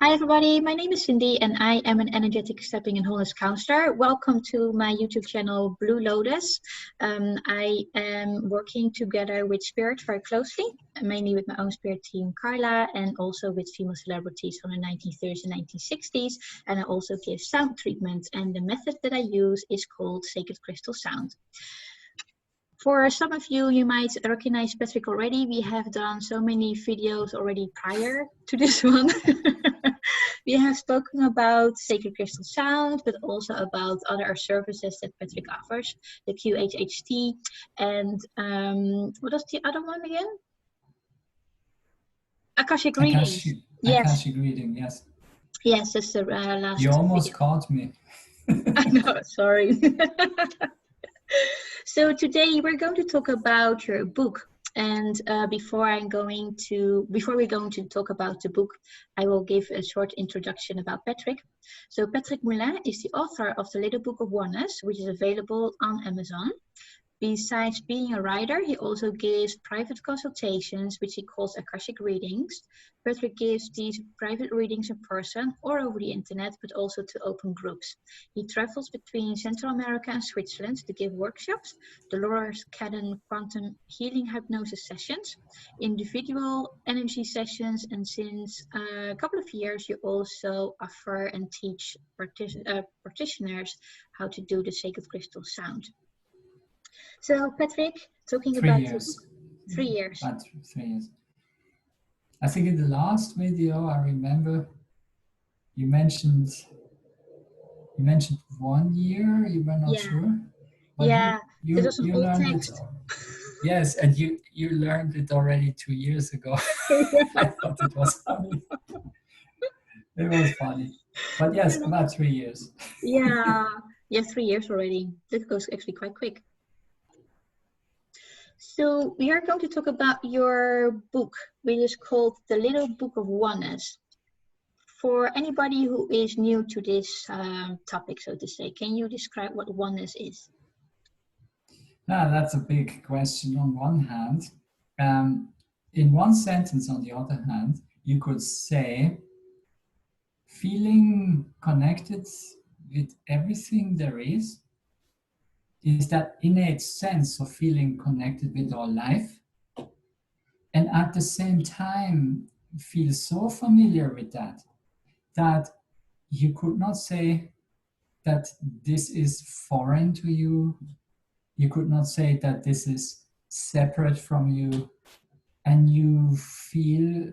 Hi everybody, my name is Cindy and I am an energetic stepping and wholeness counselor. Welcome to my YouTube channel Blue Lotus. I am working together with spirit very closely, mainly with my own spirit team Carla and also with female celebrities from the 1930s and 1960s. And I also give sound treatment, and the method that I use is called Sacred Crystal Sound. For some of you, you might recognize Patrick already. We have done so many videos already prior to this one. We have spoken about Sacred Crystal Sound, but also about other services that Patrick offers, the QHHT, and what was the other one again? Akashic readings. Yes. Akashic reading, yes. Yes, that's the last. You almost caught me. I know, sorry. So today we're going to talk about your book. And before we're going to talk about the book, I will give a short introduction about Patrick. So Patrick Moulin is the author of the Little Book of Oneness, which is available on Amazon. Besides being a writer, he also gives private consultations, which he calls Akashic readings. Patrick gives these private readings in person or over the internet, but also to open groups. He travels between Central America and Switzerland to give workshops, Dolores Cannon quantum healing hypnosis sessions, individual energy sessions, and since a couple of years, you also offer and teach practitioners how to do the sacred crystal sound. So Patrick, talking 3 about years. 3 years. About 3 years. I think in the last video, I remember you mentioned 1 year. You were not sure. But yeah, you learned text. it. Yes, and you learned it already 2 years ago. I thought it was funny. It was funny. But yes, about 3 years. Yeah, 3 years already. That goes actually quite quick. So we are going to talk about your book, which is called The Little Book of Oneness. For anybody who is new to this topic, so to say, can you describe what oneness is? Now, that's a big question on one hand. In one sentence, on the other hand, you could say feeling connected with everything there is that innate sense of feeling connected with all life, and at the same time feel so familiar with that you could not say that this is foreign to you. You could not say that this is separate from you, and you feel,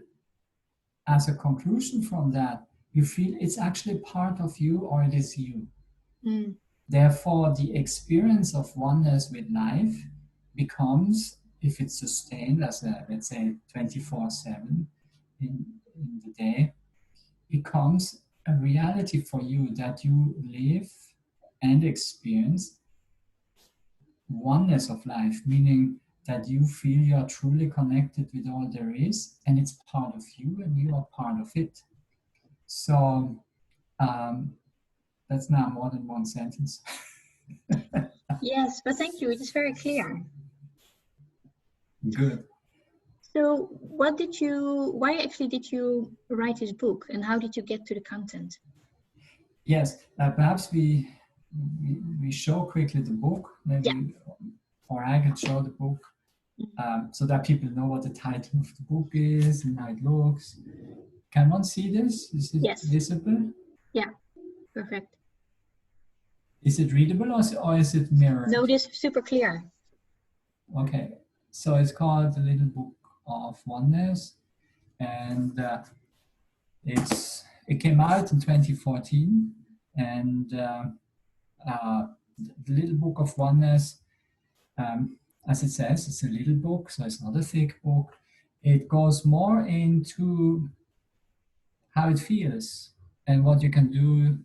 as a conclusion from that, you feel it's actually part of you, or it is you. Therefore, the experience of oneness with life becomes, if it's sustained as a, let's say, 24/7 in the day, becomes a reality for you, that you live and experience oneness of life, meaning that you feel you are truly connected with all there is, and it's part of you and you are part of it. So that's now more than one sentence. Yes, but thank you. It is very clear. Good. So why actually did you write this book, and how did you get to the content? Yes, perhaps we show quickly the book, maybe, or I can show the book, so that people know what the title of the book is and how it looks. Can one see this? Is it visible? Yeah, perfect. Is it readable or is it mirrored? No, it is super clear. Okay, so it's called The Little Book of Oneness, and it came out in 2014, and The Little Book of Oneness, as it says, it's a little book, so it's not a thick book. It goes more into how it feels and what you can do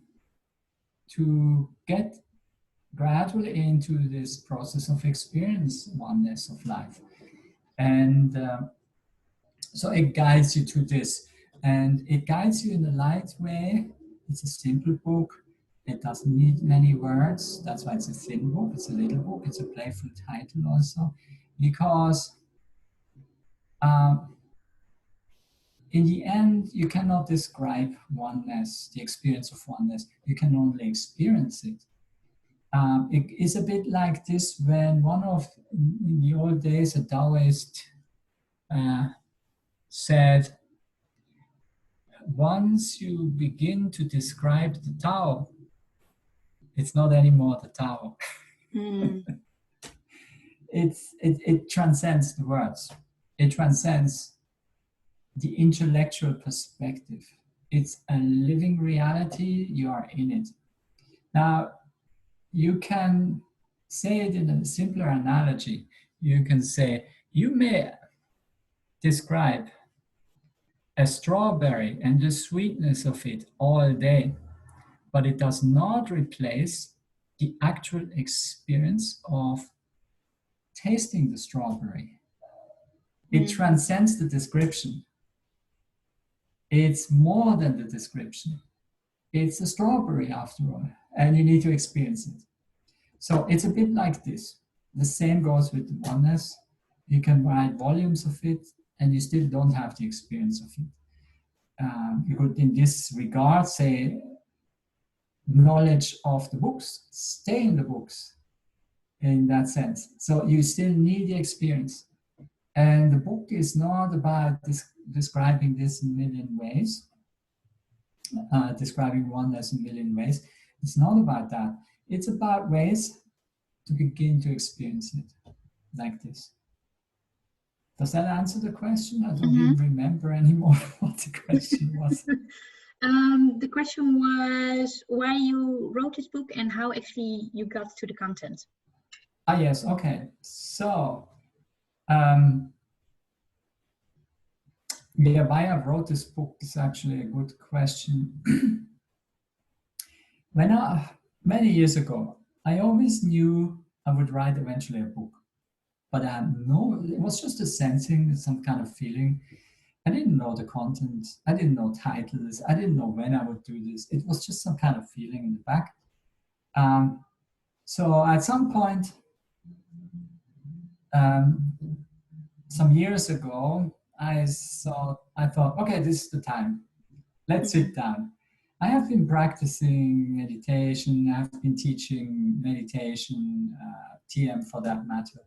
to get gradually into this process of experience oneness of life. And so it guides you to this, and it guides you in a light way. It's a simple book. It doesn't need many words. That's why it's a thin book. It's a little book. It's a playful title also, because in the end, you cannot describe oneness, the experience of oneness. You can only experience it. It is a bit like this when in the old days, a Taoist said, once you begin to describe the Tao, it's not anymore the Tao. Mm. It transcends the words. It transcends the intellectual perspective. It's a living reality. You are in it. Now, you can say it in a simpler analogy. You can say, you may describe a strawberry and the sweetness of it all day, but it does not replace the actual experience of tasting the strawberry. It transcends the description. It's more than the description. It's a strawberry after all, and you need to experience it. So it's a bit like this. The same goes with the oneness. You can write volumes of it, and you still don't have the experience of it. You could, in this regard, say knowledge of the books, stay in the books in that sense. So you still need the experience. And the book is not about describing this in a million ways, describing oneness in a million ways. It's not about that. It's about ways to begin to experience it like this. Does that answer the question? I don't even remember anymore what the question was. The question was why you wrote this book and how actually you got to the content. Yes, okay. So, yeah, why I wrote this book is actually a good question. Many years ago, I always knew I would write eventually a book. But it was just a sensing, some kind of feeling. I didn't know the content. I didn't know titles. I didn't know when I would do this. It was just some kind of feeling in the back. So at some point, some years ago, I thought, okay, this is the time. Let's sit down. I have been practicing meditation. I've been teaching meditation, TM for that matter.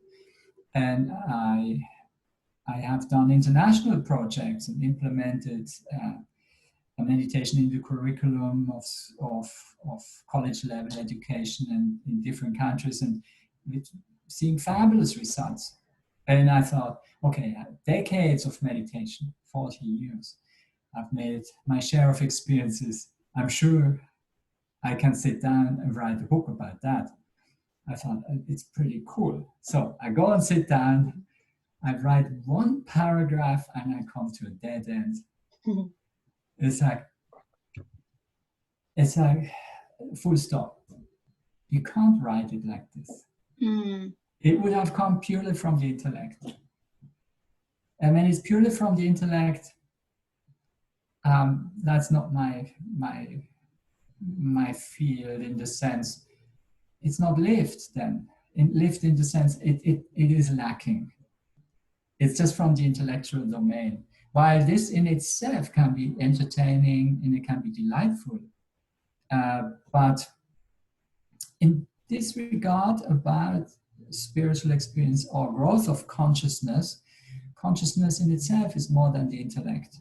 And I have done international projects and implemented a meditation in the curriculum of college level education and in different countries, and with seeing fabulous results. And I thought, okay, decades of meditation, 40 years. I've made my share of experiences. I'm sure I can sit down and write a book about that. I thought it's pretty cool. So I go and sit down, I write one paragraph and I come to a dead end. Mm-hmm. It's like full stop. You can't write it like this. Mm. It would have come purely from the intellect. And when it's purely from the intellect, that's not my field, in the sense it's not lived then. Lived in the sense it is lacking. It's just from the intellectual domain. While this in itself can be entertaining and it can be delightful. But in this regard about spiritual experience or growth of consciousness in itself is more than the intellect.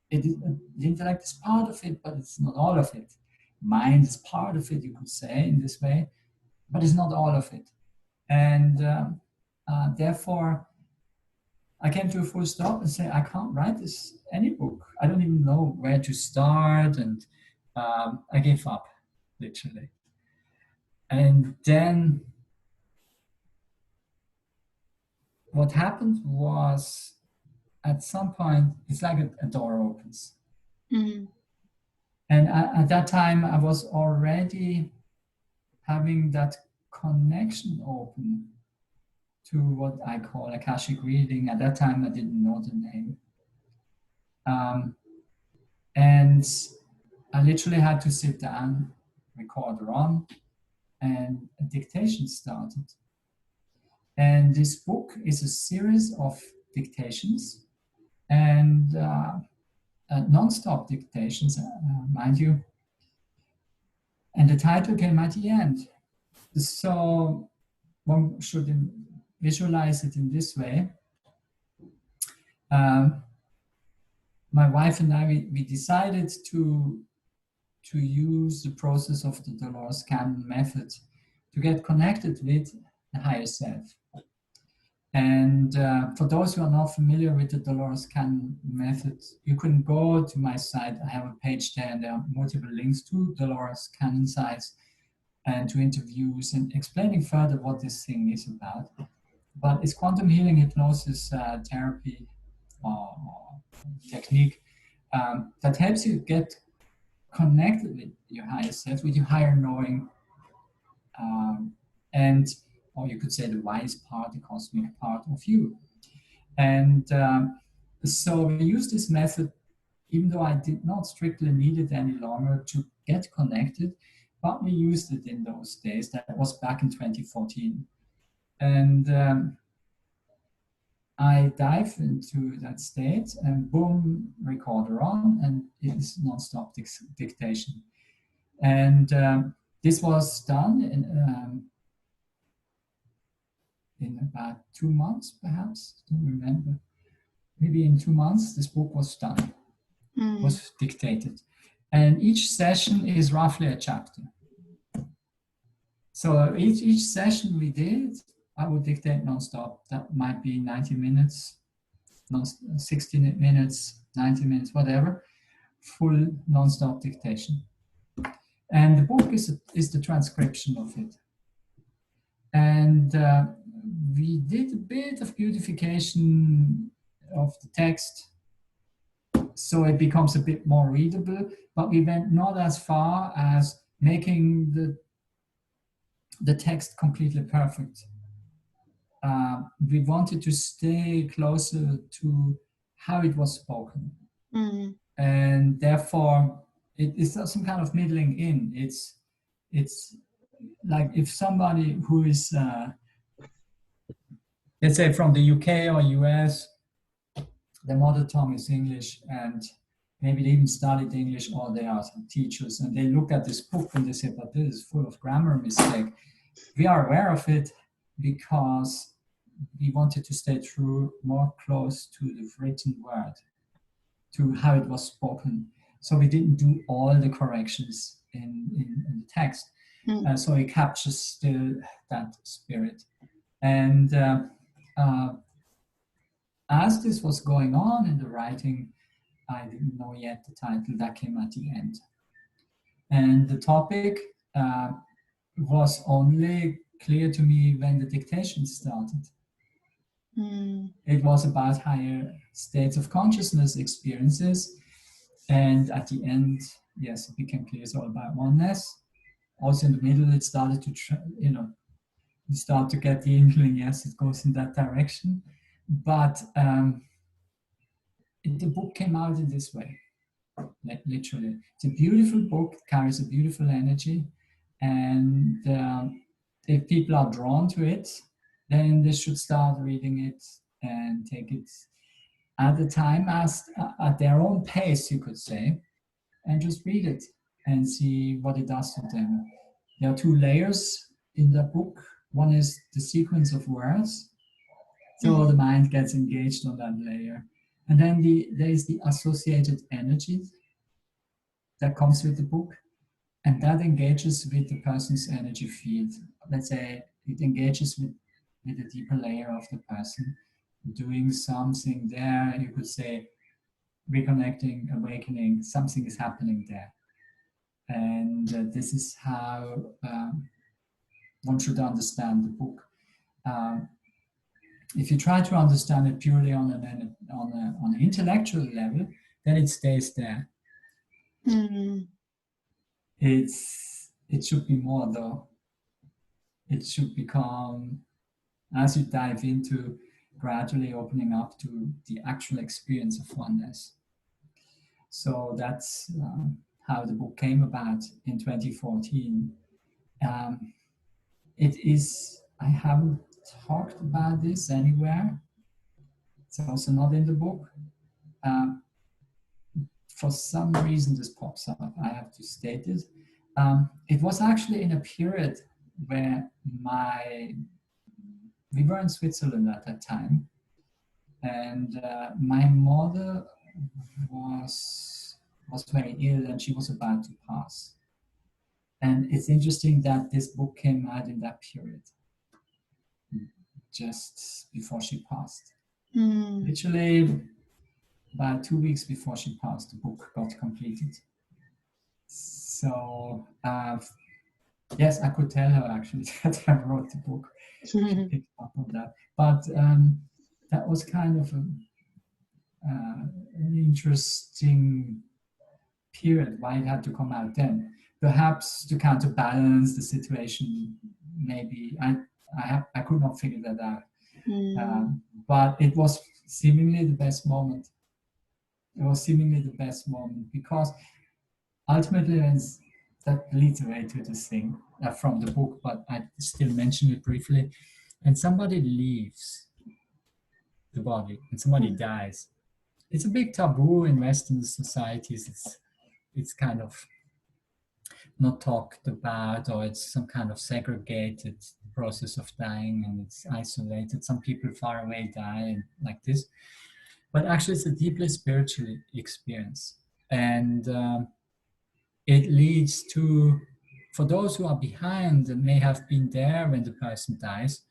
The intellect is part of it, but it's not all of it. Mind is part of it, you could say, in this way, but it's not all of it. And therefore, I came to a full stop and say, I can't write any book. I don't even know where to start, and I gave up, literally. And then what happened was, at some point, it's like a door opens. Mm-hmm. And at that time, I was already having that connection open to what I call Akashic reading. At that time, I didn't know the name. And I literally had to sit down, recorder on, and a dictation started. And this book is a series of dictations. And non-stop dictations, mind you. And the title came at the end. So one should visualize it in this way. My wife and I, we decided to use the process of the Dolores Cannon method to get connected with the higher self. And for those who are not familiar with the Dolores Cannon method, you can go to my site. I have a page there, and there are multiple links to Dolores Cannon sites and to interviews and explaining further what this thing is about. But it's quantum healing hypnosis therapy or technique that helps you get connected with your higher self, with your higher knowing, and or you could say the wise part, the cosmic part of you. And so we use this method, even though I did not strictly need it any longer to get connected, but we used it in those days. That was back in 2014. And I dive into that state and boom, recorder on, and it is non-stop dictation. And this was done in about 2 months, perhaps, don't remember. Maybe in 2 months, this book was done, was dictated. And each session is roughly a chapter. So each session we did, I would dictate non-stop. That might be 90 minutes, 60 minutes, 90 minutes, whatever, full non-stop dictation. And the book is the transcription of it. And we did a bit of beautification of the text, so it becomes a bit more readable, but we went not as far as making the text completely perfect. We wanted to stay closer to how it was spoken. And therefore it is some kind of middling in. It's like if somebody who is let's say from the UK or US, their mother tongue is English, and maybe they even studied English, or they are some teachers, and they look at this book and they say, but this is full of grammar mistake. We are aware of it because we wanted to stay true, more close to the written word, to how it was spoken. So we didn't do all the corrections in the text. So it captures still that spirit. And as this was going on in the writing, I didn't know yet the title. That came at the end. And the topic was only clear to me when the dictation started. It was about higher states of consciousness experiences. And at the end, yes, it became clear it's all about oneness. Also in the middle, it started to, you start to get the inkling, yes, it goes in that direction. But the book came out in this way, literally. It's a beautiful book, carries a beautiful energy. And if people are drawn to it, then they should start reading it and take it at a time, at their own pace, you could say, and just read it and see what it does to them. There are 2 layers in the book. One is the sequence of words, so the mind gets engaged on that layer. And then there is the associated energy that comes with the book, and that engages with the person's energy field. Let's say it engages with a deeper layer of the person, doing something there. You could say reconnecting, awakening, something is happening there. And this is how one should understand the book. If you try to understand it purely on an intellectual level, then it stays there. It should be more, though. It should become, as you dive into, gradually opening up to the actual experience of oneness. So that's how the book came about in 2014. It is, I haven't talked about this anywhere. It's also not in the book. for some reason this pops up, I have to state it. It was actually in a period where we were in Switzerland at that time, and my mother was very ill and she was about to pass. And it's interesting that this book came out in that period, just before she passed. Literally about 2 weeks before she passed, the book got completed. So yes, I could tell her actually that I wrote the book. She picked up on that. But that was kind of an interesting period why it had to come out then. Perhaps to counterbalance the situation, maybe I could not figure that out. But it was seemingly the best moment. It was seemingly the best moment because ultimately, that leads away to this thing from the book, but I still mention it briefly. And somebody leaves the body and somebody dies. It's a big taboo in Western societies. It's kind of not talked about, or it's some kind of segregated process of dying and it's isolated. Some people far away die like this. But actually, it's a deeply spiritual experience. And it leads to, for those who are behind and may have been there when the person dies,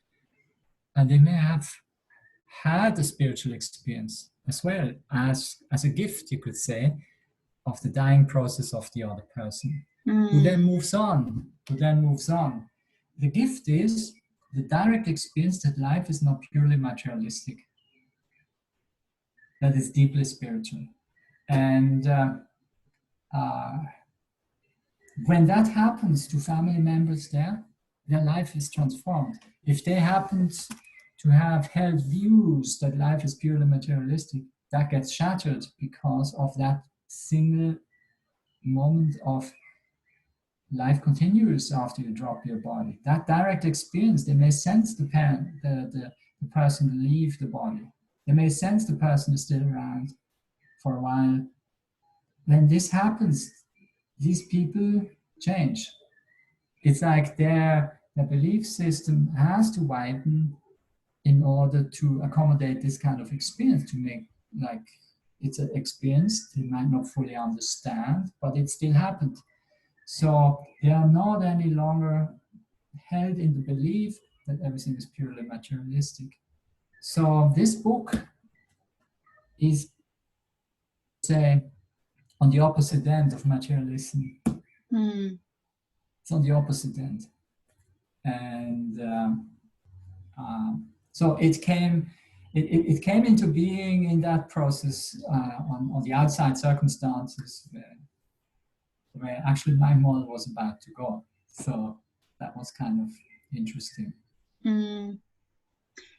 and they may have had a spiritual experience as well as a gift, you could say, of the dying process of the other person, who then moves on. The gift is the direct experience that life is not purely materialistic, that is deeply spiritual. And when that happens to family members there, their life is transformed. If they happen to have held views that life is purely materialistic, that gets shattered because of that single moment of life continues after you drop your body. That direct experience, they may sense the person leave the body. They may sense the person is still around for a while. When this happens, these people change. It's like their belief system has to widen in order to accommodate this kind of experience, to make like it's an experience they might not fully understand, but it still happened. So they are not any longer held in the belief that everything is purely materialistic. So this book is, say, on the opposite end of materialism. It's on the opposite end. And so it came into being in that process on the outside circumstances where actually my mother was about to go. So that was kind of interesting.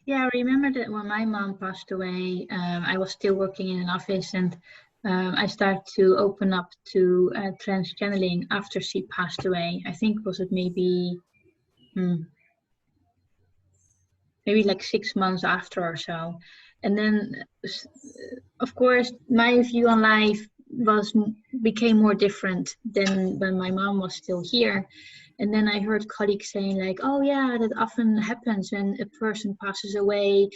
Yeah, I remember that when my mom passed away, I was still working in an office, and I started to open up to trans-channeling after she passed away. I think was it maybe like 6 months after or so. And then, of course, my view on life became more different than when my mom was still here. And then I heard colleagues saying like, oh yeah, that often happens when a person passes away,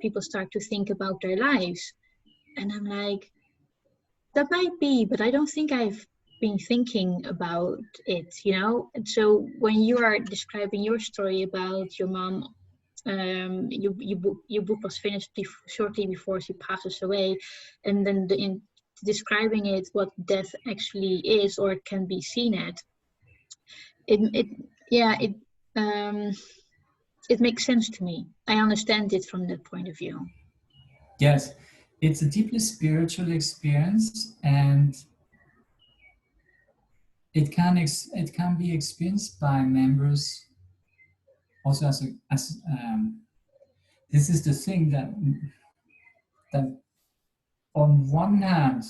people start to think about their lives. And I'm like, that might be, but I don't think I've been thinking about it, And so when you are describing your story about your mom, your book was finished shortly before she passes away, and then in describing it, what death actually is or can be seen at, it makes sense to me. I understand it from that point of view. Yes, it's a deeply spiritual experience, and it can be experienced by members also as this is the thing that on one hand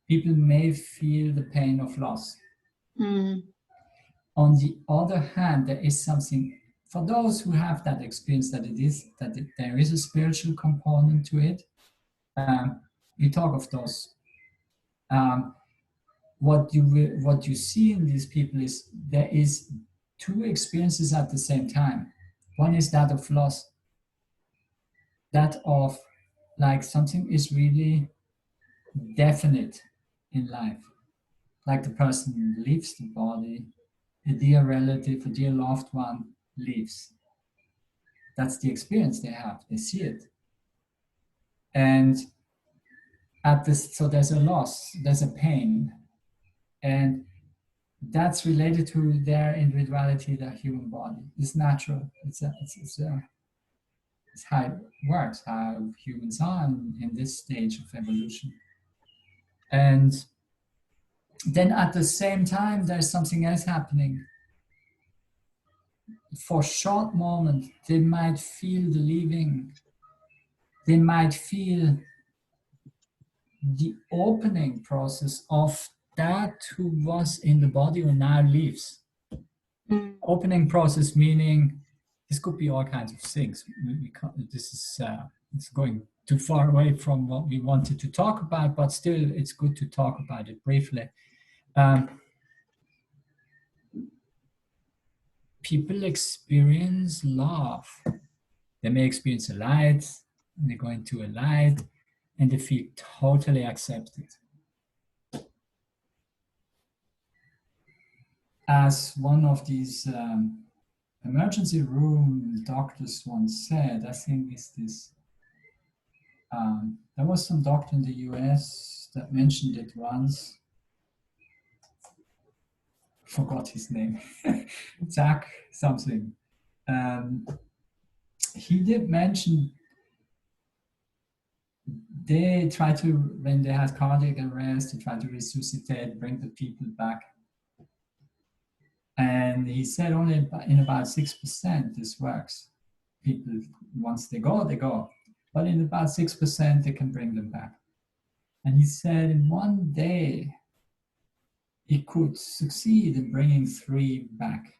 people may feel the pain of loss. On the other hand, there is something for those who have that experience that there is a spiritual component to it. We talk of those What you see in these people is there is two experiences at the same time. One is that of loss, that of like something is really definite in life, like the person leaves the body, a dear relative, a dear loved one leaves. That's the experience they have. They see it, and at this, so there's a loss, there's a pain, and that's related to their individuality, their human body. It's natural. It's how it works, how humans are in this stage of evolution. And then at the same time, there's something else happening. For a short moment, they might feel the leaving. They might feel the opening process of that who was in the body who now leaves. Opening process meaning this could be all kinds of things. This is it's going too far away from what we wanted to talk about, but still it's good to talk about it briefly. People experience love. They may experience a light, and they go into a light, and they feel totally accepted. As one of these emergency room doctors once said, I think is this, there was some doctor in the US that mentioned it once, forgot his name, Zach something. He did mention they try to, when they had cardiac arrest, they try to resuscitate, bring the people back. And he said only in about 6% this works. People, once they go, they go. But in about 6%, they can bring them back. And he said in one day, he could succeed in bringing 3 back.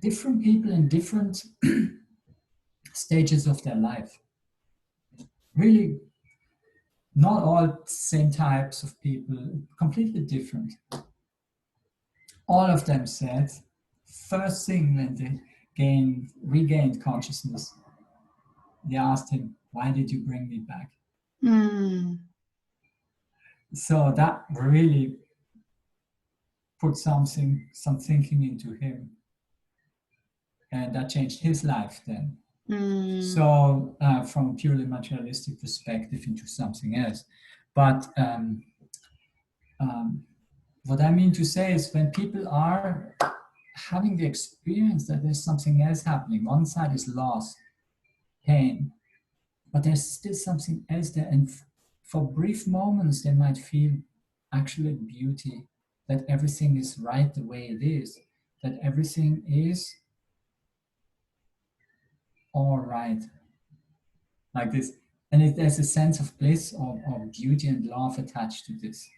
Different people in different stages of their life. Really, not all same types of people, completely different. All of them said, first thing when they regained consciousness, they asked him, why did you bring me back? So that really put some thinking into him. And that changed his life then. So from a purely materialistic perspective into something else. But what I mean to say is when people are having the experience that there's something else happening, one side is loss, pain, but there's still something else there. And for brief moments, they might feel actually beauty, that everything is right the way it is, that everything is all right, like this. And there's a sense of bliss or beauty and love attached to this.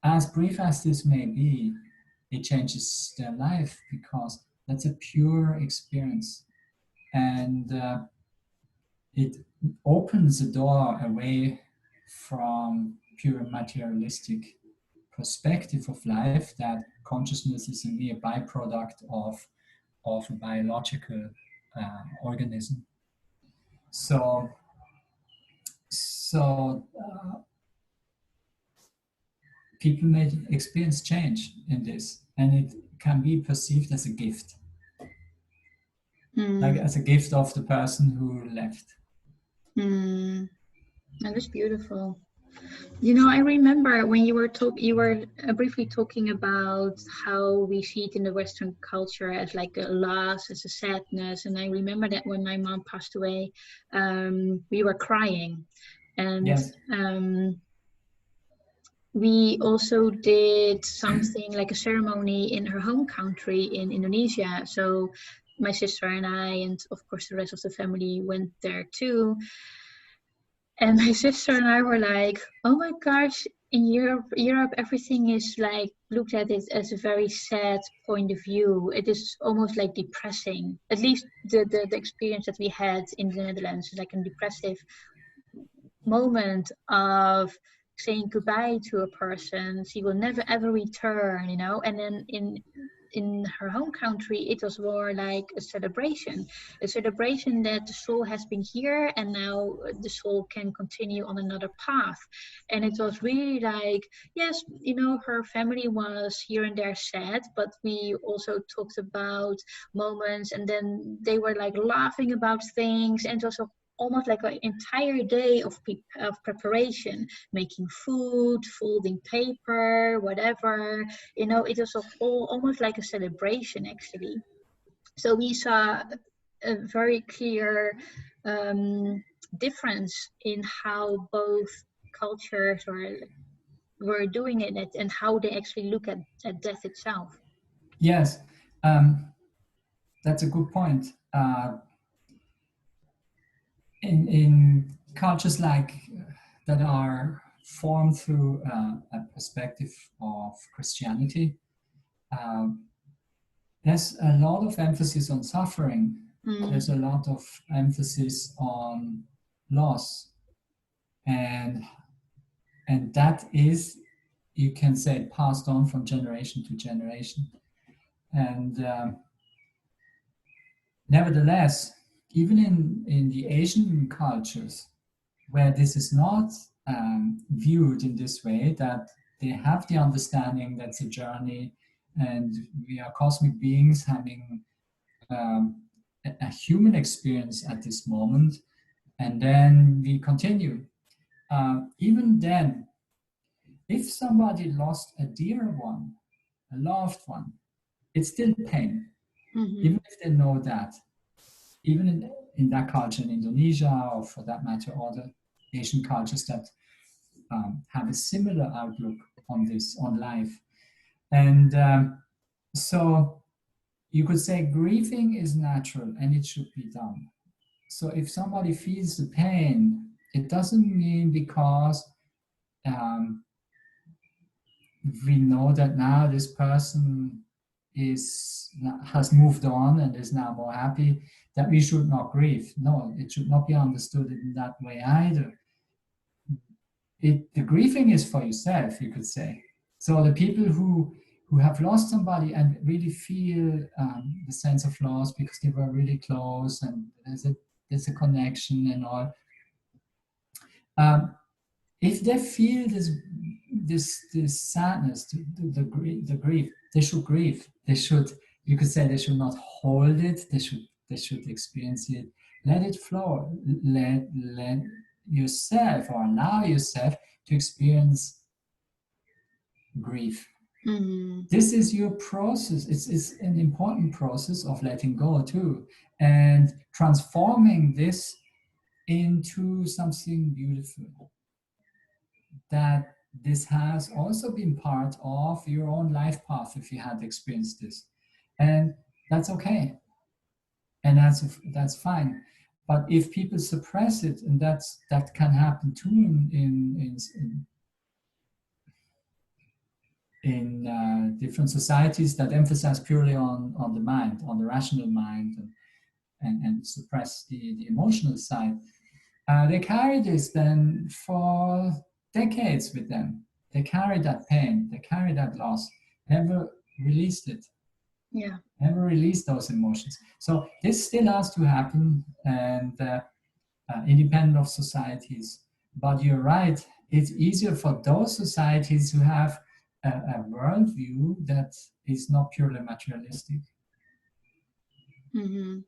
As brief as this may be, it changes their life because that's a pure experience. And it opens the door away from pure materialistic perspective of life, that consciousness is a mere byproduct of a biological organism. So people may experience change in this, and it can be perceived as a gift, like as a gift of the person who left. That is beautiful. You know, I remember when you were briefly talking about how we see it in the Western culture as like a loss, as a sadness. And I remember that when my mom passed away, we were crying. And yes. We also did something like a ceremony in her home country in Indonesia. So my sister and I, and of course the rest of the family, went there too. And my sister and I were like, oh my gosh, in Europe, everything is like looked at it as a very sad point of view. It is almost like depressing. At least the experience that we had in the Netherlands is like a depressive moment of saying goodbye to a person. She will never ever return, and then in her home country, it was more like a celebration that the soul has been here and now the soul can continue on another path. And it was really like, yes, her family was here and there sad, but we also talked about moments, and then they were like laughing about things, and it was almost like an entire day of preparation, making food, folding paper, whatever. It was almost like a celebration, actually. So we saw a very clear difference in how both cultures were doing it and how they actually look at death itself. Yes, that's a good point. In cultures like that are formed through a perspective of Christianity, there's a lot of emphasis on suffering. There's a lot of emphasis on loss, and that is, you can say, passed on from generation to generation. And nevertheless, even in the Asian cultures, where this is not viewed in this way, that they have the understanding that's a journey and we are cosmic beings having a human experience at this moment, and then we continue. Even then, if somebody lost a dear one, a loved one, it's still pain, even if they know that. Even in that culture in Indonesia, or for that matter, other Asian cultures that have a similar outlook on this, on life. And so you could say grieving is natural and it should be done. So if somebody feels the pain, it doesn't mean because we know that now this person has moved on and is now more happy, that we should not grieve. No, it should not be understood in that way either. The grieving is for yourself, you could say. So the people who have lost somebody and really feel the sense of loss because they were really close and there's a connection and all. If they feel this sadness, the grief, they should grieve. They should, you could say, they should not hold it. They should experience it. Let it flow. Let yourself, or allow yourself to experience grief. This is your process. It's an important process of letting go too, and transforming this into something beautiful. That this has also been part of your own life path if you had experienced this, and that's okay, and that's fine. But if people suppress it, and that can happen too in different societies that emphasize purely on the mind, on the rational mind, and suppress the emotional side. They carry this then for decades with them. They carry that pain, they carry that loss, never released it. Yeah. Never released those emotions. So this still has to happen, and independent of societies. But you're right, it's easier for those societies who have a worldview that is not purely materialistic. Very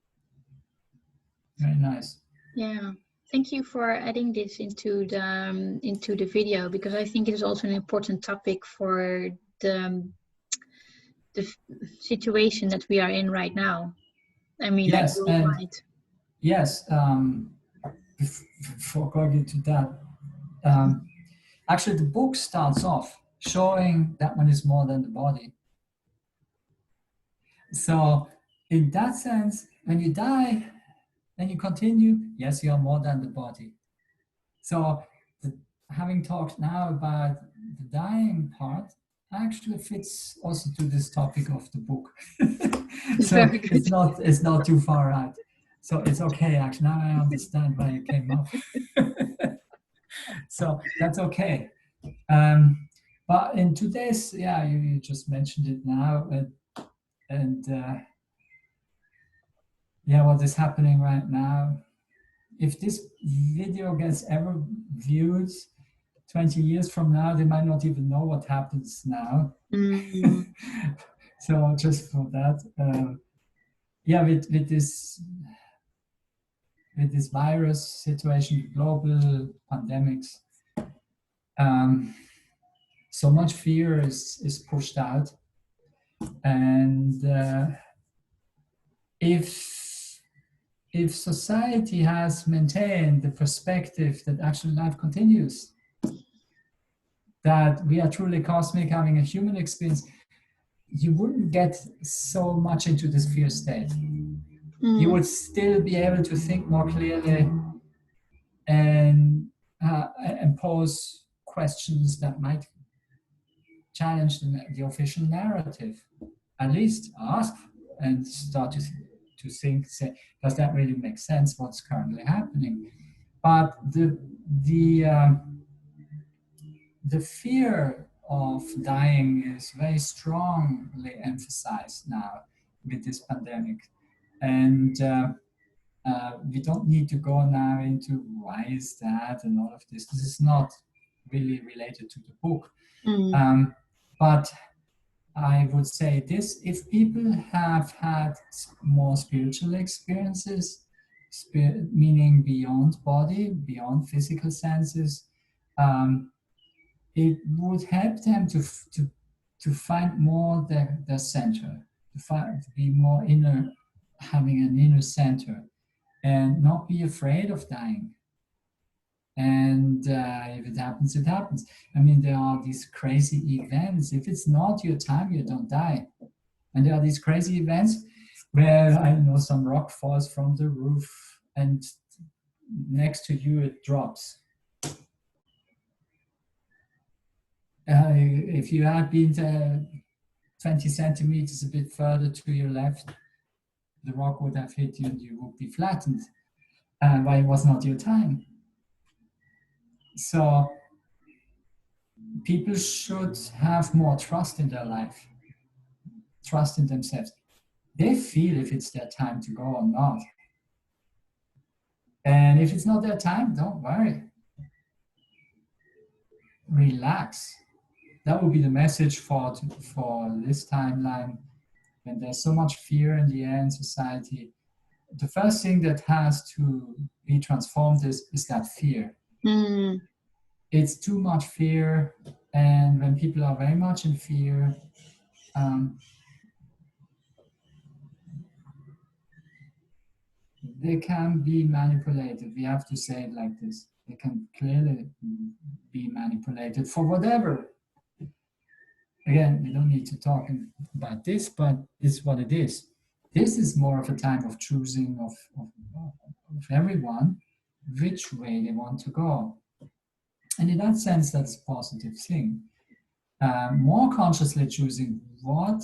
nice. Yeah. Thank you for adding this into the video, because I think it is also an important topic for the situation that we are in right now. I mean, yes, like worldwide. Yes. Before going into that, actually, the book starts off showing that one is more than the body. So, in that sense, when you die, then you continue. Yes, you are more than the body. So, having talked now about the dying part, actually fits also to this topic of the book. So it's not too far out. So it's okay. Actually, now I understand why it came up. So that's okay. But in today's, you just mentioned it now, and what is happening right now. If this video gets ever viewed 20 years from now, they might not even know what happens now. So just for that, with this virus situation, global pandemics, so much fear is pushed out, and if society has maintained the perspective that actually life continues, that we are truly cosmic, having a human experience, you wouldn't get so much into this fear state. You would still be able to think more clearly and pose questions that might challenge the official narrative. At least ask and start to think, say, does that really make sense? What's currently happening? But the fear of dying is very strongly emphasized now with this pandemic, and we don't need to go now into why is that and all of this. This is not really related to the book, but I would say this: if people have had more spiritual experiences, meaning beyond body, beyond physical senses, it would help them to find more their center, to be more inner, having an inner center, and not be afraid of dying. And if it happens, it happens. I mean, there are these crazy events. If it's not your time, you don't die. And there are these crazy events where, I don't know, some rock falls from the roof and next to you it drops. If you had been 20 centimeters a bit further to your left, the rock would have hit you and you would be flattened. But it was not your time. So people should have more trust in their life, trust in themselves. They feel if it's their time to go or not. And if it's not their time, don't worry. Relax. That would be the message for this timeline. When there's so much fear in the air in society, the first thing that has to be transformed is that fear. It's too much fear, and when people are very much in fear, they can be manipulated. We have to say it like this. They can clearly be manipulated for whatever. Again, we don't need to talk about this, but it's what it is. This is more of a time of choosing of everyone which way they want to go. And in that sense, that's a positive thing. More consciously choosing what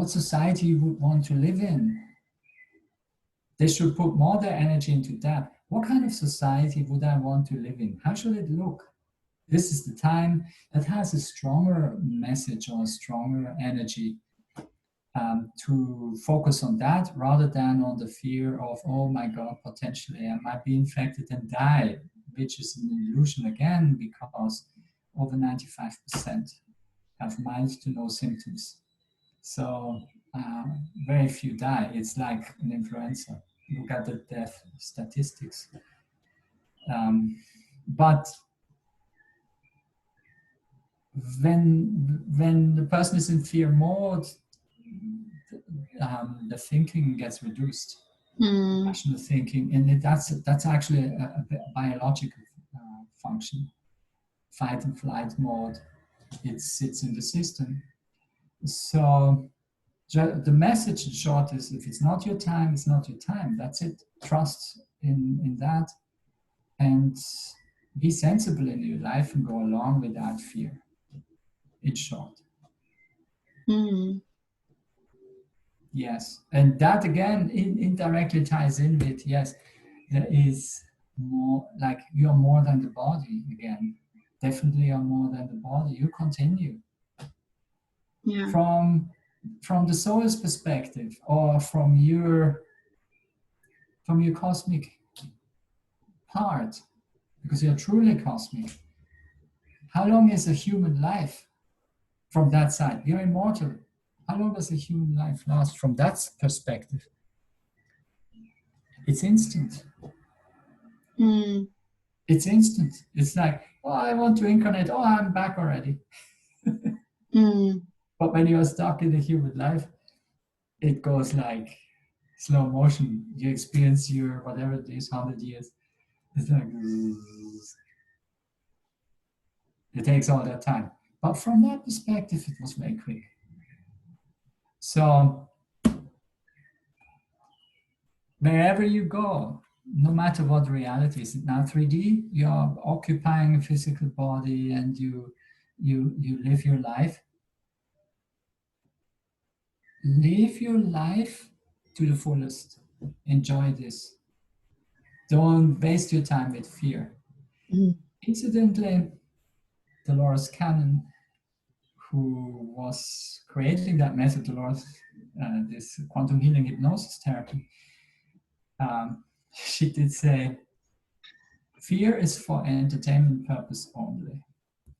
society you would want to live in. They should put more their energy into that. What kind of society would I want to live in? How should it look? This is the time that has a stronger message or a stronger energy to focus on that rather than on the fear of, oh my God, potentially I might be infected and die, which is an illusion again, because over 95% have mild to no symptoms. So very few die. It's like an influenza. Look at the death statistics. But when the person is in fear mode, the thinking gets reduced. Rational thinking, and that's actually a biological function. Fight and flight mode. It sits in the system. So the message in short is, if it's not your time, it's not your time. That's it. Trust in that, and be sensible in your life and go along without fear. In short. Yes, and that again indirectly ties in with, yes, there is more, like you're more than the body again. Definitely are more than the body. You continue. Yeah. From the soul's perspective, or from your cosmic part, because you're truly cosmic. How long is a human life from that side? You're immortal. How long does a human life last from that perspective? It's instant. Mm. It's instant. It's like, oh, I want to incarnate. Oh, I'm back already. Mm. But when you're stuck in a human life, it goes like slow motion. You experience your whatever it is, 100 years. It's like, it takes all that time. But from that perspective, it was very quick. So wherever you go, no matter what reality is, now 3D, you're occupying a physical body and you live your life. Live your life to the fullest. Enjoy this. Don't waste your time with fear. Mm. Incidentally, Dolores Cannon, who was creating that method, Dolores, this quantum healing hypnosis therapy, she did say, fear is for entertainment purpose only.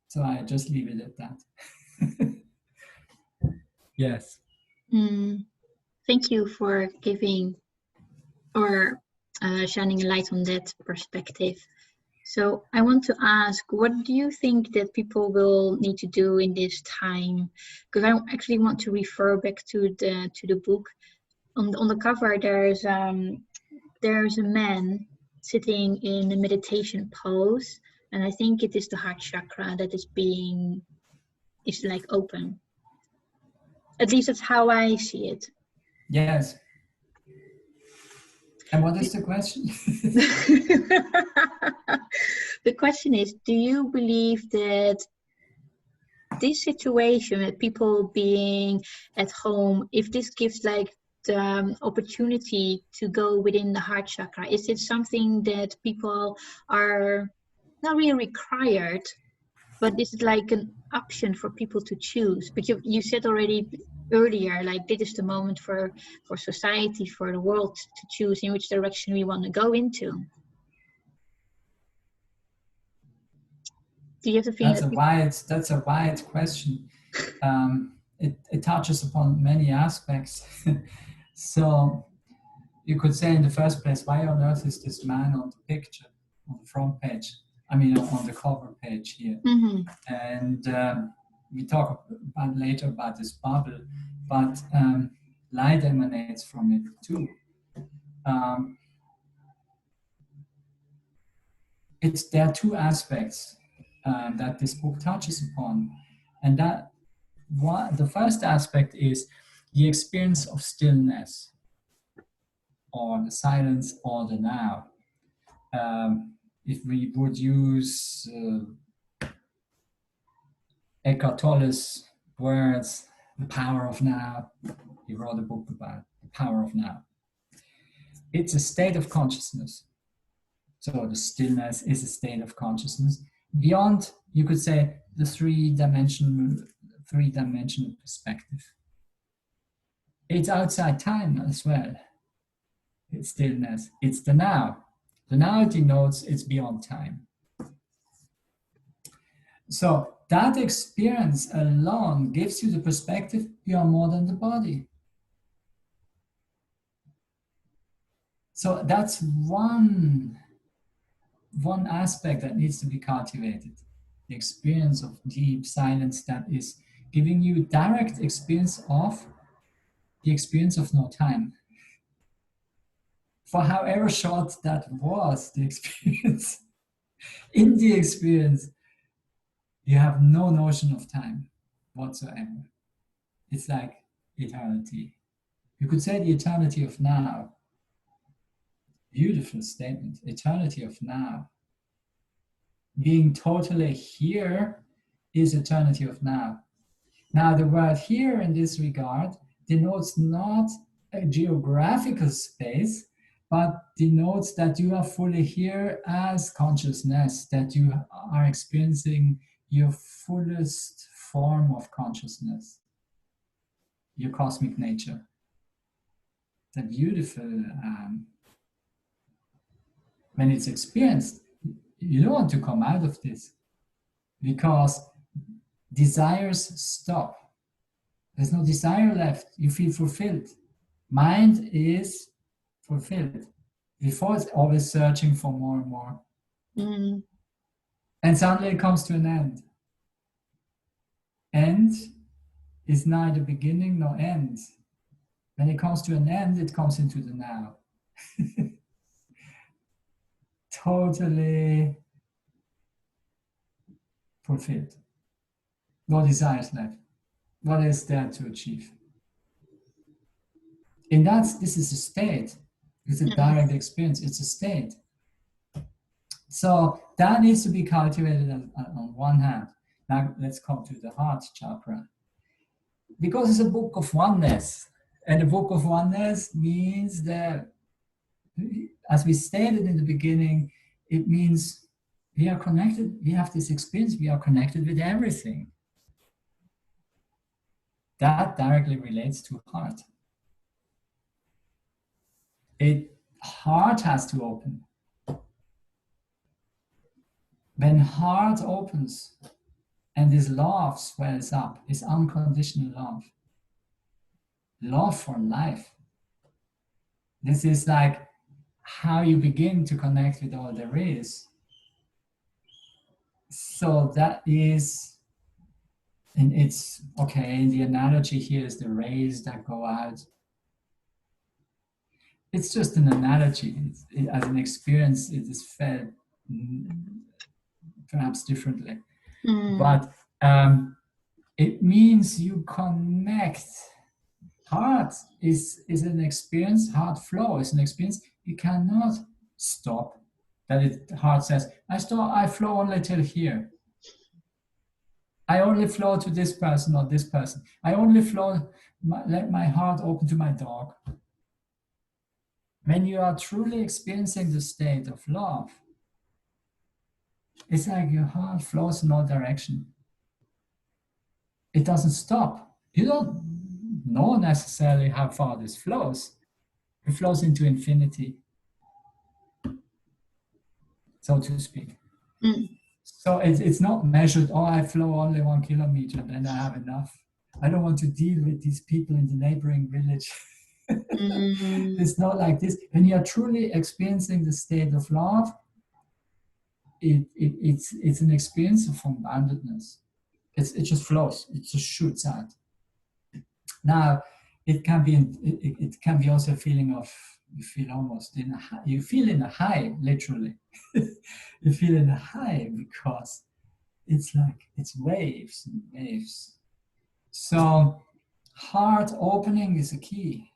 So I just leave it at that. Yes. Mm. Thank you for giving or shining a light on that perspective. So I want to ask, what do you think that people will need to do in this time? Because I actually want to refer back to the book. On the cover, there's a man sitting in a meditation pose, and I think it is the heart chakra that is like open. At least that's how I see it. Yes. And what is the question? The question is, do you believe that this situation with people being at home, if this gives like the opportunity to go within the heart chakra, is it something that people are not really required, but this is like an option for people to choose? But you said already earlier, like this is the moment for society, for the world to choose in which direction we want to go into. Do you have the feeling that's a wide question. It touches upon many aspects. So you could say in the first place, why on earth is this man on the picture, on the front page? I mean, on the cover page here. Mm-hmm. And we talk about later about this bubble, but light emanates from it too. There are two aspects that this book touches upon, and that the first aspect is the experience of stillness, or the silence, or the now. If we would use Eckhart Tolle's words, the power of now, he wrote a book about the power of now. It's a state of consciousness. So the stillness is a state of consciousness beyond, you could say, the three-dimensional perspective. It's outside time as well. It's stillness. It's the now. The now denotes it's beyond time. So that experience alone gives you the perspective you are more than the body. So that's one aspect that needs to be cultivated. The experience of deep silence that is giving you direct experience of the experience of no time. For however short that was, the experience, in the experience, you have no notion of time whatsoever. It's like eternity. You could say the eternity of now. Beautiful statement, eternity of now. Being totally here is eternity of now. Now, the word here in this regard denotes not a geographical space, but denotes that you are fully here as consciousness, that you are experiencing your fullest form of consciousness, your cosmic nature. The beautiful, when it's experienced, you don't want to come out of this because desires stop. There's no desire left. You feel fulfilled. Mind is fulfilled. Before, it's always searching for more and more. Mm. And suddenly it comes to an end. End is neither beginning nor end. When it comes to an end, it comes into the now. Totally fulfilled. No desires left. What is there to achieve? And this is a state. It's a direct experience. It's a state. So that needs to be cultivated on one hand. Now let's come to the heart chakra. Because it's a book of oneness. And a book of oneness means that, as we stated in the beginning, it means we are connected. We have this experience. We are connected with everything. That directly relates to heart. Heart has to open. When heart opens and this love swells up, this unconditional love for life. This is like how you begin to connect with all there is. So that is, and it's okay, the analogy here is the rays that go out. It's just an analogy. As an experience, it is felt perhaps differently. But it means you connect. Heart is an experience, heart flow is an experience you cannot stop. Heart says, I flow only till here. I only flow to this person or this person. I only flow, let my heart open to my dog. When you are truly experiencing the state of love, it's like your heart flows in all direction. It doesn't stop. You don't know necessarily how far this flows. It flows into infinity, so to speak. So it's not measured, I flow only 1 kilometer, then I have enough. I don't want to deal with these people in the neighboring village. It's not like this. When you are truly experiencing the state of love, it's an experience of unboundedness. It just flows. It just shoots out. Now, it can be also a feeling of you feel in a high, literally. You feel in a high because it's waves and waves. So heart opening is a key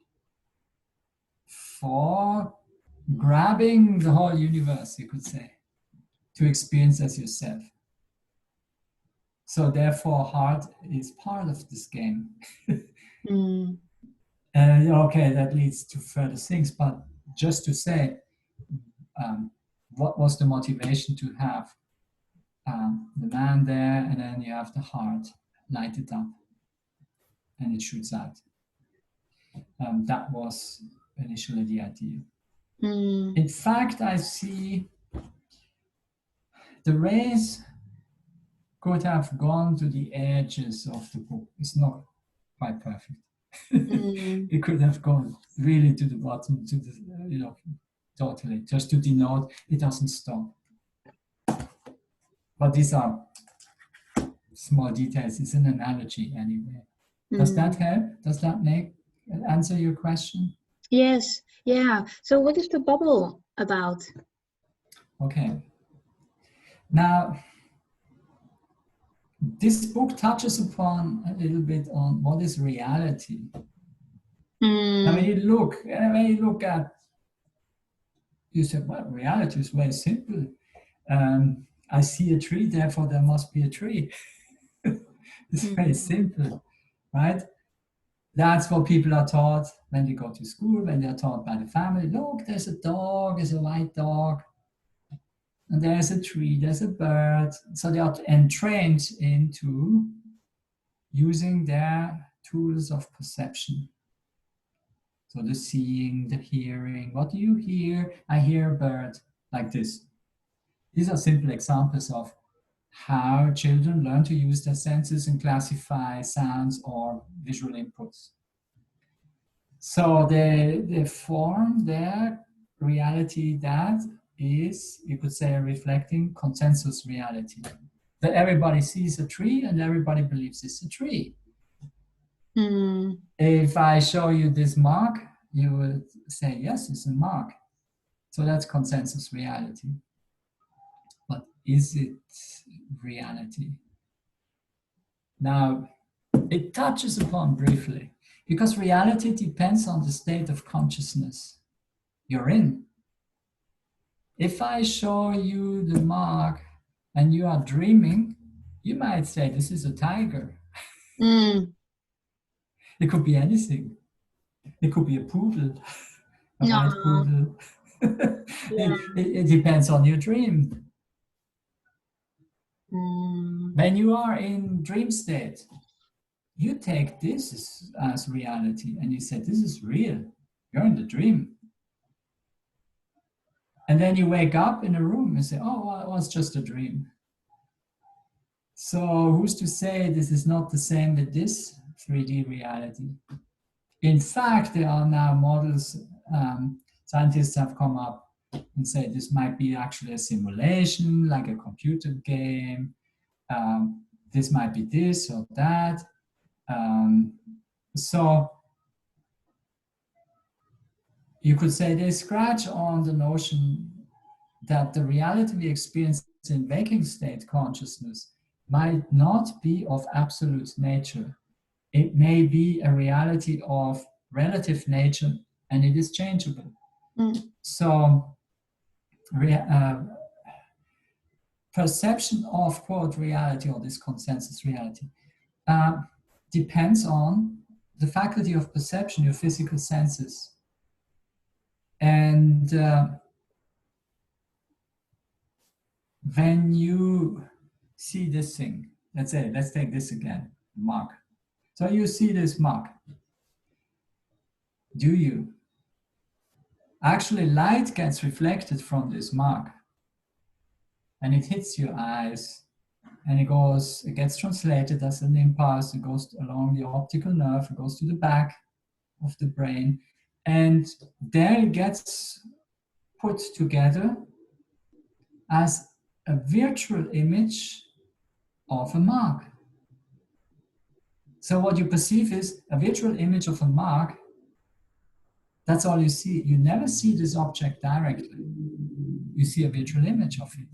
for grabbing the whole universe, you could say, to experience as yourself. So therefore, heart is part of this game. Okay, that leads to further things, but just to say, what was the motivation to have the man there, and then you have the heart light it up, and it shoots out. That was initially the idea. In fact, I see the rays could have gone to the edges of the book. It's not quite perfect. It could have gone really to the bottom, to the, totally, just to denote it doesn't stop. But these are small details. It's an analogy anyway. Does that help? Does that answer your question? Yes. Yeah. So what is the bubble about? Okay. Now, this book touches upon a little bit on what is reality. Now, when you look at, you said, well, reality is very simple. I see a tree, therefore there must be a tree. It's very simple, right? That's what people are taught when they go to school, when they're taught by the family. Look, there's a dog, there's a white dog, and there's a tree, there's a bird. So they are entrained into using their tools of perception. So the seeing, the hearing. What do you hear? I hear a bird, like this. These are simple examples of how children learn to use their senses and classify sounds or visual inputs. So they form their reality that is, you could say, reflecting consensus reality. That everybody sees a tree and everybody believes it's a tree. If I show you this mark, you would say, yes, it's a mark. So that's consensus reality. But is it reality? Now, it touches upon briefly, because reality depends on the state of consciousness you're in. If I show you the mark and you are dreaming, you might say, this is a tiger. It could be anything. It could be a poodle, a white poodle. It depends on your dream. When you are in dream state, you take this as reality and you say, this is real. You're in the dream. And then you wake up in a room and say, oh, well, it was just a dream. So who's to say this is not the same with this 3D reality? In fact, there are now models, scientists have come up and said this might be actually a simulation, like a computer game. This might be this or that. So you could say they scratch on the notion that the reality we experience in waking state consciousness might not be of absolute nature. It may be a reality of relative nature, and it is changeable. So perception of, quote, reality, or this consensus reality, depends on the faculty of perception, your physical senses. And when you see this thing, let's take this again, mark. So you see this mark. Do you? Actually, light gets reflected from this mark and it hits your eyes and it gets translated as an impulse. It goes along the optical nerve, it goes to the back of the brain, and there it gets put together as a virtual image of a mark. So what you perceive is a virtual image of a mark. That's all you see. You never see this object directly. You see a virtual image of it.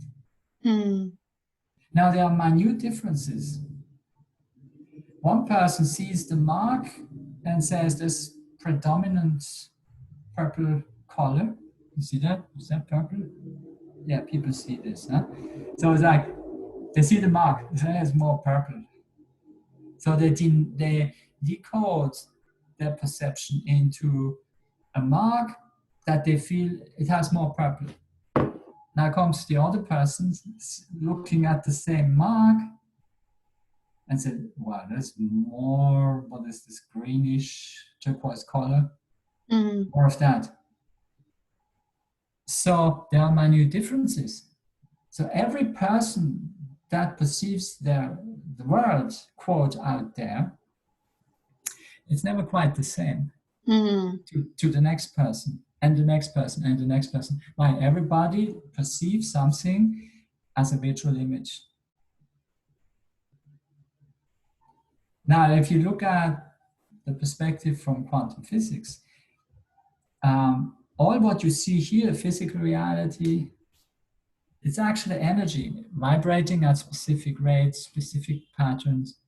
Now there are minute differences. One person sees the mark and says this predominant purple color. You see that? Is that purple? Yeah, people see this. Huh? So it's like, they see the mark, it has more purple. So they decode their perception into a mark that they feel it has more purple. Now comes the other person looking at the same mark and said, wow, that's more, what is this, greenish turquoise color? More of that. So there are minute differences. So every person that perceives the world, quote, out there, it's never quite the same to the next person and the next person and the next person. Why? Everybody perceives something as a virtual image. Now, if you look at the perspective from quantum physics, all what you see here, physical reality, it's actually energy vibrating at specific rates, specific patterns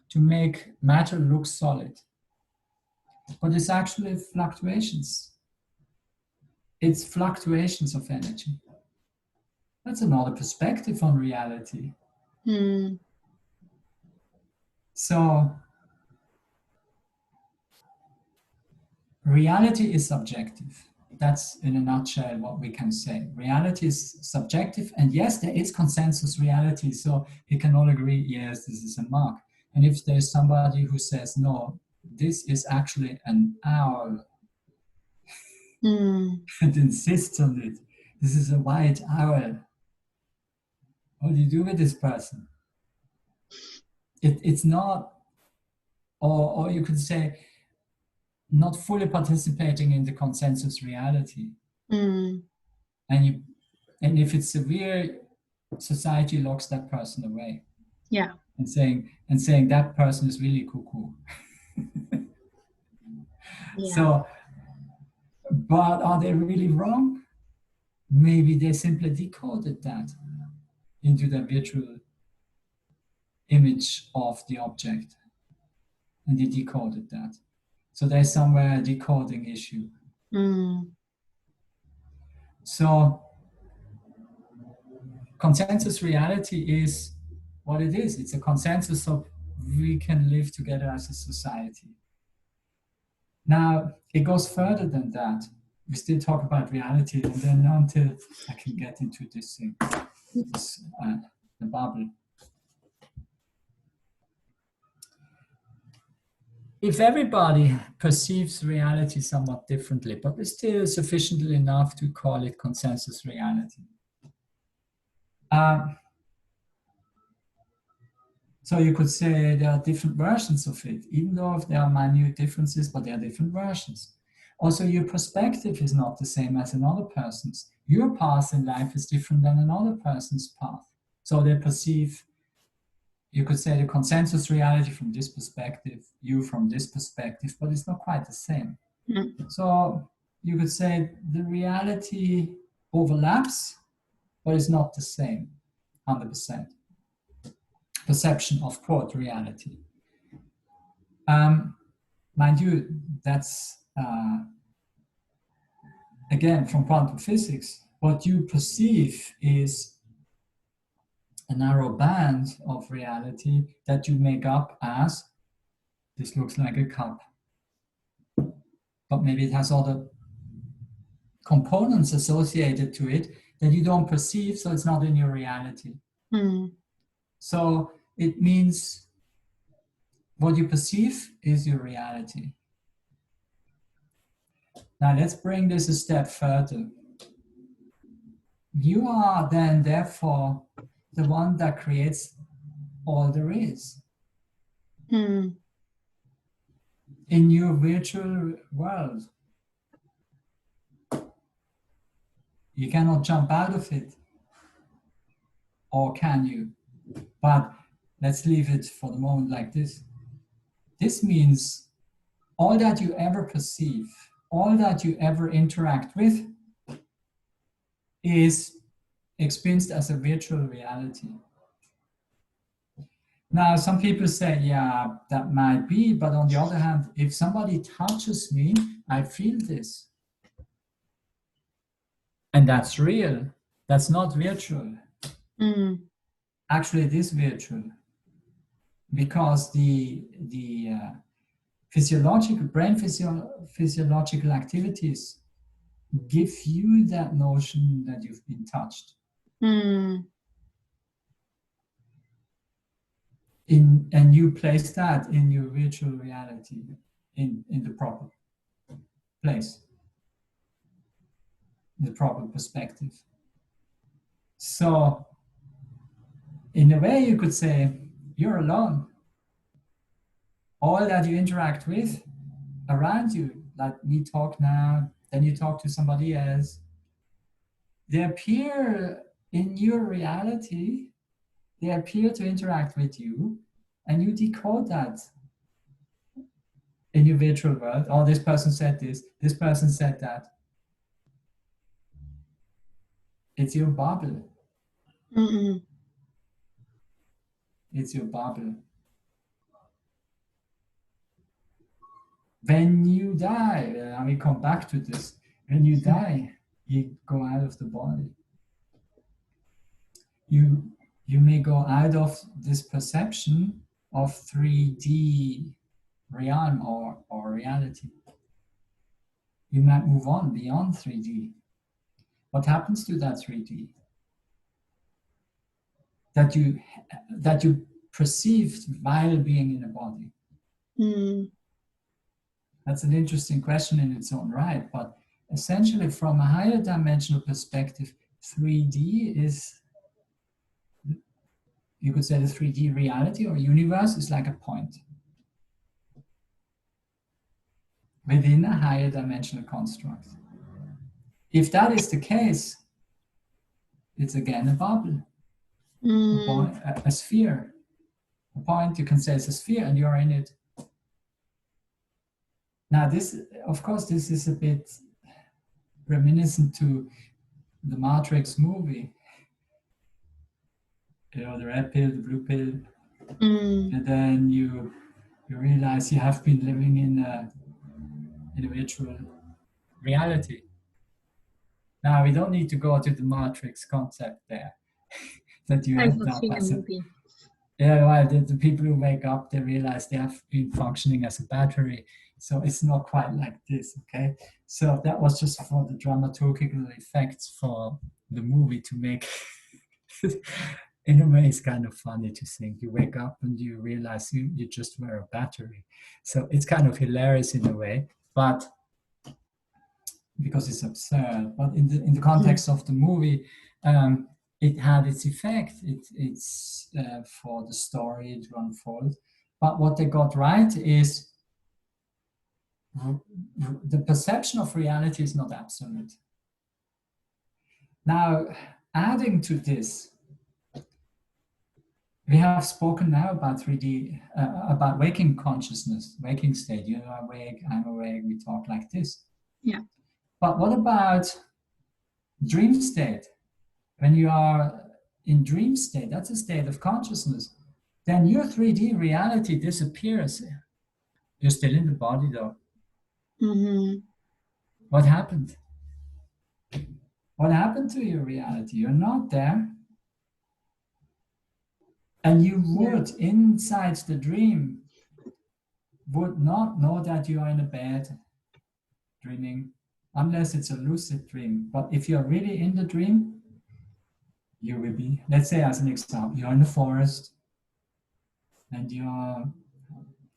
to make matter look solid. But it's actually fluctuations. It's fluctuations of energy. That's another perspective on reality. So reality is subjective. That's in a nutshell what we can say. Reality is subjective, and yes, there is consensus reality, so we can all agree, yes, this is a mark. And if there's somebody who says, no, this is actually an owl, and insists on it, this is a white owl, what do you do with this person? It's not, or you could say, not fully participating in the consensus reality. And if it's severe, society locks that person away. Yeah. And saying that person is really cuckoo. Yeah. So, but are they really wrong? Maybe they simply decoded that into the virtual image of the object, and they decoded that. So there's somewhere a decoding issue. So consensus reality is what it is. It's a consensus of we can live together as a society. Now, it goes further than that. We still talk about reality, and then until I can get into this thing, the bubble. If everybody perceives reality somewhat differently, but it's still sufficiently enough to call it consensus reality. So you could say there are different versions of it, even though there are minute differences, but there are different versions. Also, your perspective is not the same as another person's. Your path in life is different than another person's path. So they perceive, you could say, the consensus reality from this perspective, you from this perspective, but it's not quite the same. So you could say the reality overlaps, but it's not the same, 100%. Perception of, quote, reality. Mind you, that's, again, from quantum physics, what you perceive is a narrow band of reality that you make up as, this looks like a cup. But maybe it has other components associated to it that you don't perceive, so it's not in your reality. So it means what you perceive is your reality. Now let's bring this a step further. You are then, therefore, the one that creates all there is. In your virtual world. You cannot jump out of it. Or can you? But let's leave it for the moment like this. This means all that you ever perceive, all that you ever interact with is experienced as a virtual reality. Now, some people say, yeah, that might be, but on the other hand, if somebody touches me, I feel this. And that's real. That's not virtual. Actually, it is virtual. Because the brain physiological activities give you that notion that you've been touched. And you place that in your virtual reality, in the proper place, in the proper perspective. So, in a way, you could say, you're alone. All that you interact with around you, like we talk now, then you talk to somebody else, they appear in your reality, they appear to interact with you, and you decode that in your virtual world. Oh, this person said this person said that. It's your bubble. It's your bubble. When you die, and we come back to this, when you die, you go out of the body. You may go out of this perception of 3D realm or reality. you might move on beyond 3D. What happens to that 3D? That you perceived while being in a body? That's an interesting question in its own right, but essentially from a higher dimensional perspective, 3D is, you could say the 3D reality or universe is like a point within a higher dimensional construct. If that is the case, it's again a bubble, a sphere. A point, you can say, is a sphere and you're in it. Now this, of course, this is a bit reminiscent to the Matrix movie. You know, the red pill, the blue pill. And then you realize you have been living in a virtual reality. Now, we don't need to go to the Matrix concept there. That you end up as a... Yeah, well, the people who wake up, they realize they have been functioning as a battery. So it's not quite like this, okay? So that was just for the dramaturgical effects for the movie to make... In a way, it's kind of funny to think. You wake up and you realize you just were a battery. So it's kind of hilarious in a way, but because it's absurd. But in the context of the movie, it had its effect. It's for the story to unfold. But what they got right is the perception of reality is not absolute. Now, adding to this, we have spoken now about 3D, about waking consciousness, waking state. You are awake, I'm awake, we talk like this. Yeah. But what about dream state? When you are in dream state, that's a state of consciousness, then your 3D reality disappears. You're still in the body though. What happened? What happened to your reality? You're not there. And you would, inside the dream, would not know that you are in a bed dreaming, unless it's a lucid dream. But if you're really in the dream, you will be, let's say as an example, you're in the forest and you're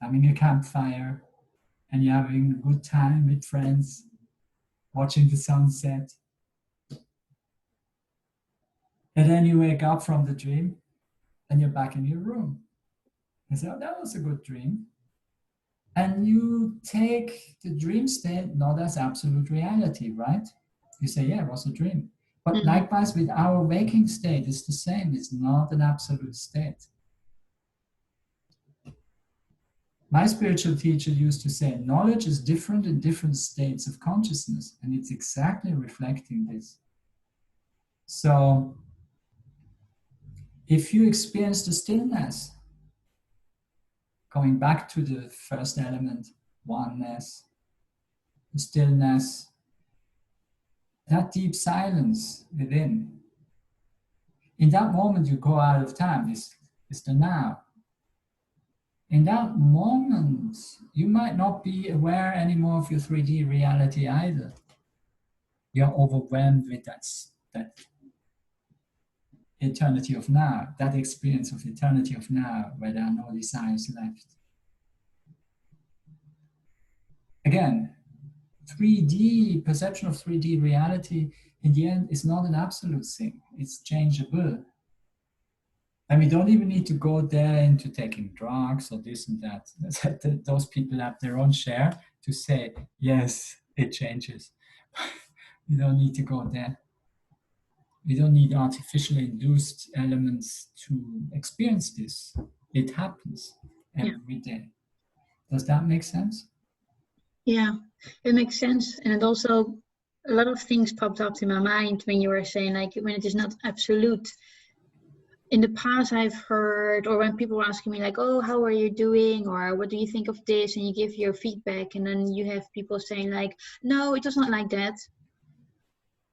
having a campfire and you're having a good time with friends, watching the sunset. And then you wake up from the dream and you're back in your room. You say, oh, that was a good dream. And you take the dream state not as absolute reality, right? You say, yeah, it was a dream. But likewise with our waking state, it's the same. It's not an absolute state. My spiritual teacher used to say, knowledge is different in different states of consciousness. And it's exactly reflecting this. So if you experience the stillness, going back to the first element, oneness, the stillness, that deep silence within, in that moment you go out of time, it's the now. In that moment, you might not be aware anymore of your 3D reality either. You're overwhelmed with that eternity of now, that experience of eternity of now, where there are no desires left. Again, 3D, perception of 3D reality, in the end, is not an absolute thing. It's changeable. And we don't even need to go there into taking drugs or this and that. Those people have their own share to say, yes, it changes. We don't need to go there. We don't need artificially induced elements to experience this. It happens every day. Does that make sense? Yeah, it makes sense. And it also, a lot of things popped up in my mind when you were saying, like, when it is not absolute. In the past, I've heard, or when people were asking me, like, oh, how are you doing? Or what do you think of this? And you give your feedback. And then you have people saying, like, no, it was not like that.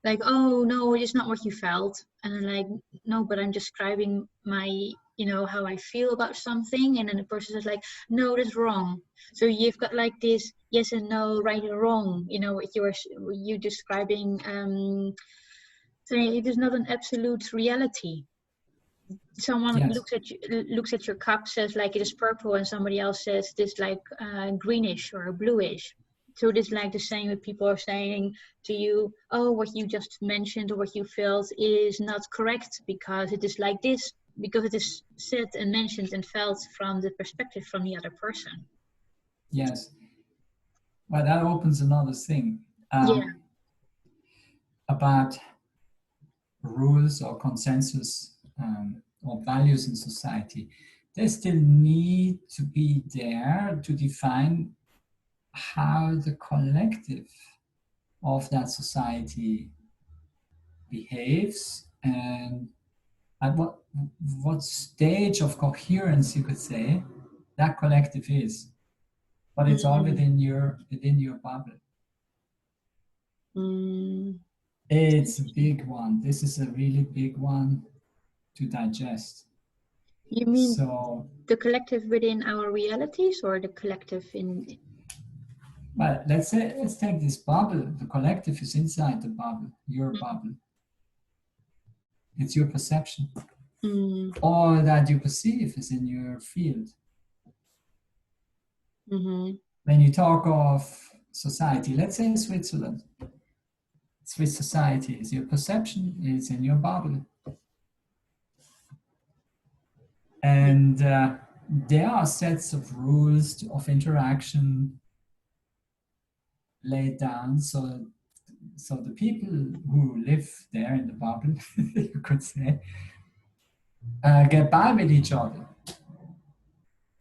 Like, oh, no, it's not what you felt. And I'm like, no, but I'm describing my how I feel about something, and then the person says like, no, that's wrong. So you've got like this yes and no, right and wrong, what you describing. So it is not an absolute reality. Someone Yes. looks at your cup, says like it is purple, and somebody else says this like greenish or bluish. So it is like the same with people are saying to you, oh, what you just mentioned or what you felt is not correct because it is like this, because it is said and mentioned and felt from the perspective from the other person. Yes. Well, that opens another thing about rules or consensus or values in society. They still need to be there to define how the collective of that society behaves and at what stage of coherence, you could say, that collective is. But it's all within your bubble. It's a big one. This is a really big one to digest. You mean the collective within our realities, or the collective in? Well, let's take this bubble. The collective is inside the bubble, your bubble. It's your perception. All that you perceive is in your field. When you talk of society, let's say Switzerland, Swiss society is your perception, is in your bubble. And there are sets of rules of interaction laid down so the people who live there in the bubble, you could say, get by with each other,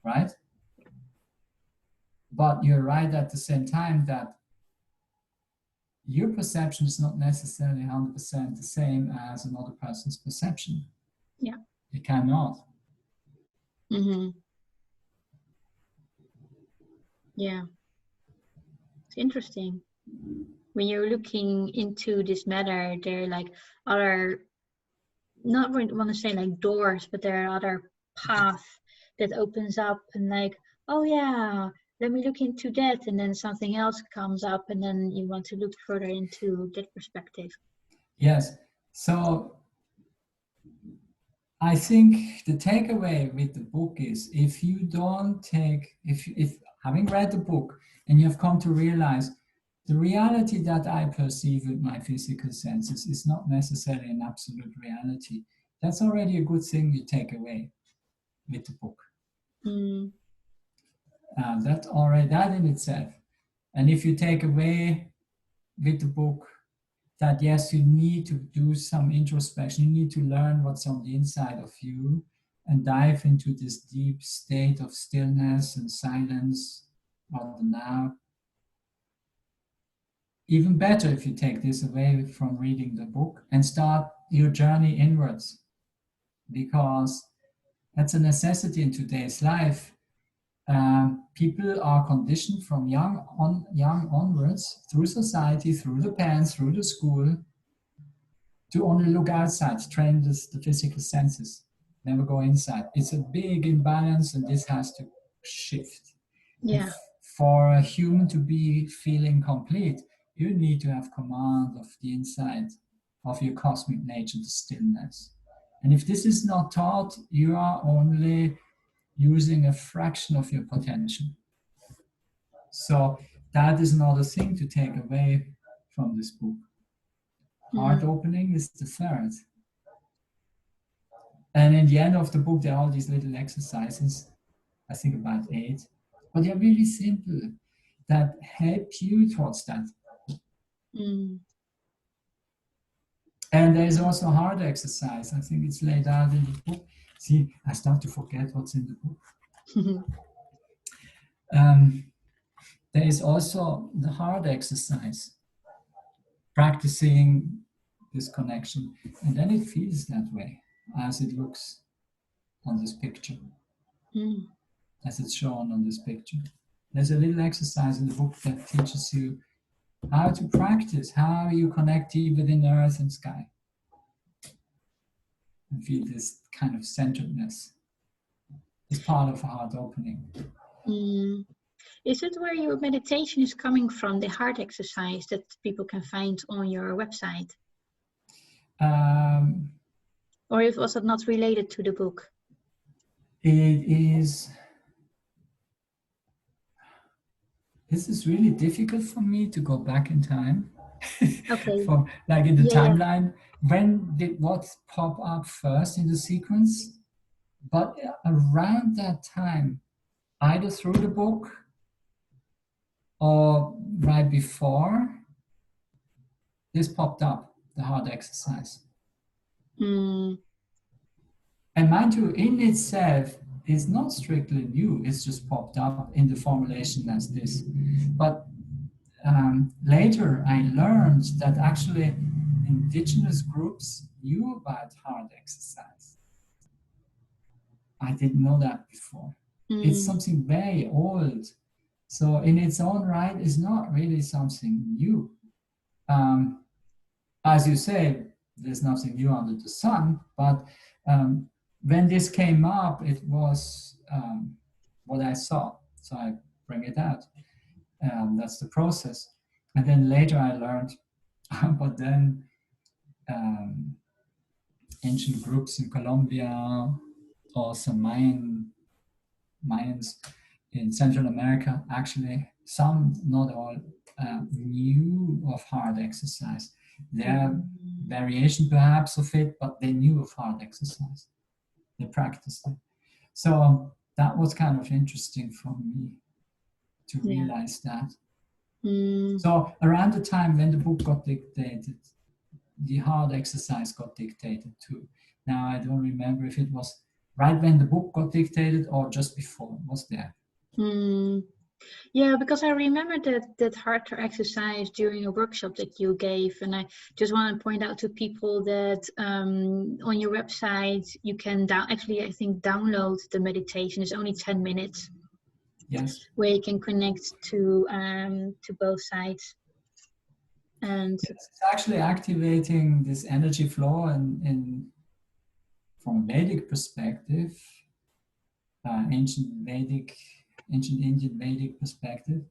right? But you're right at the same time that your perception is not necessarily 100% the same as another person's perception. Yeah. It cannot. Yeah. It's interesting. When you're looking into this matter, there are like other, not want to say like doors, but there are other paths that opens up and like, oh yeah, let me look into that, and then something else comes up, and then you want to look further into that perspective. Yes. So I think the takeaway with the book is if having read the book and you've come to realize the reality that I perceive with my physical senses is not necessarily an absolute reality, that's already a good thing you take away with the book. That in itself. And if you take away with the book that yes, you need to do some introspection, you need to learn what's on the inside of you and dive into this deep state of stillness and silence of the now. Even better if you take this away from reading the book and start your journey inwards, because that's a necessity in today's life. People are conditioned from young onwards, through society, through the parents, through the school, to only look outside, train the physical senses, never go inside. It's a big imbalance, and this has to shift. Yeah. For a human to be feeling complete, you need to have command of the inside of your cosmic nature, the stillness. And if this is not taught, you are only using a fraction of your potential. So that is another thing to take away from this book. Heart opening is the third. And in the end of the book, there are all these little exercises, I think about 8, but they're really simple, that help you towards that. And there is also a hard exercise. I think it's laid out in the book. See, I start to forget what's in the book. There is also the hard exercise, practicing this connection. And then it feels that way, as it looks on this picture, as it's shown on this picture. There's a little exercise in the book that teaches you how to practice, how you connect deep within earth and sky. And feel this kind of centeredness It's part of a heart opening. Mm. Is it where your meditation is coming from, the heart exercise that people can find on your website? Or was it not related to the book? It is. This is really difficult for me to go back in time. Okay. From like in the Yeah. timeline, when did what pop up first in the sequence? But around that time, either through the book or right before, this popped up, the heart exercise. Mm. And mind you, in itself, is not strictly new. It's just popped up in the formulation as this. But later, I learned that actually indigenous groups knew about heart exercise. I didn't know that before. It's something very old. So in its own right, it's not really something new. As you say, there's nothing new under the sun, but when this came up, it was what I saw. So I bring it out. That's the process. And then later I learned, but then ancient groups in Colombia or some Mayans in Central America, actually, some, not all, knew of heart exercise. Their variation perhaps of it, but they knew of heart exercise. They practiced it. So that was kind of interesting for me to realize that. So around the time when the book got dictated, the heart exercise got dictated too. Now I don't remember if it was right when the book got dictated or just before. It was there. Yeah, because I remember that heart exercise during a workshop that you gave, and I just want to point out to people that on your website you can actually I think download the meditation. It's only 10 minutes. Yes. Where you can connect to both sides. And yes, it's actually activating this energy flow, and from a Vedic perspective, ancient Indian Vedic perspective,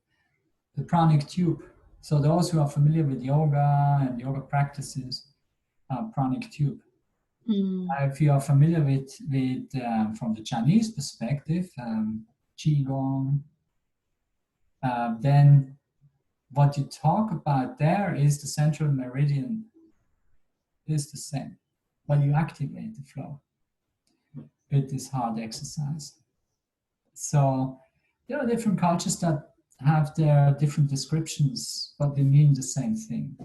the pranic tube. So those who are familiar with yoga and yoga practices, pranic tube. If you are familiar with from the Chinese perspective, qigong, then what you talk about there is the central meridian is the same. When you activate the flow with this heart exercise. So there are different cultures that have their different descriptions, but they mean the same thing.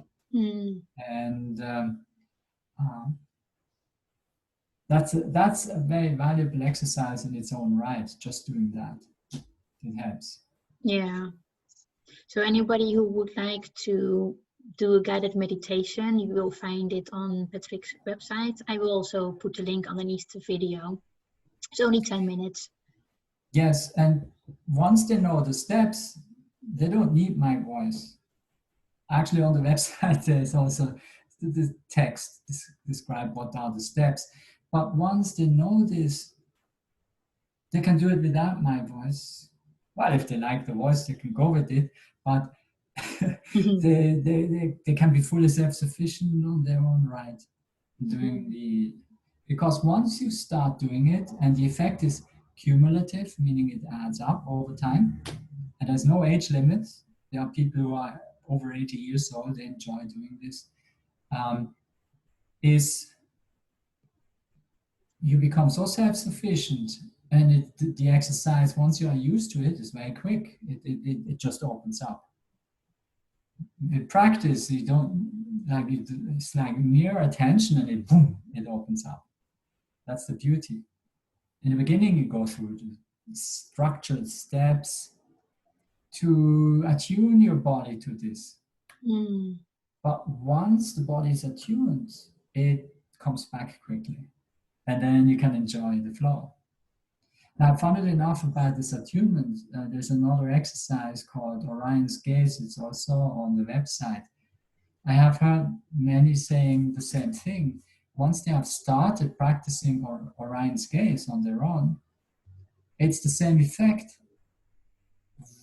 And that's a very valuable exercise in its own right. Just doing that, it helps. Yeah. So anybody who would like to do a guided meditation, you will find it on Patrick's website. I will also put the link underneath the video. It's only 10 minutes. Yes, and once they know the steps, they don't need my voice. Actually, on the website, there's also the text describe what are the steps. But once they know this, they can do it without my voice. Well, if they like the voice, they can go with it. But they can be fully self-sufficient on their own right. Because once you start doing it, and the effect is cumulative, meaning it adds up over time, and there's no age limit. There are people who are over 80 years old, they enjoy doing this, is you become so self-sufficient, and the exercise, once you are used to it, is very quick. It just opens up. In practice, you don't, like, it's like mere attention, and it boom, it opens up. That's the beauty. In the beginning, you go through the structured steps to attune your body to this. But once the body is attuned, it comes back quickly. And then you can enjoy the flow. Now, funnily enough, about this attunement, there's another exercise called Orion's Gaze. It's also on the website. I have heard many saying the same thing. Once they have started practicing Orion's Gaze on their own, it's the same effect.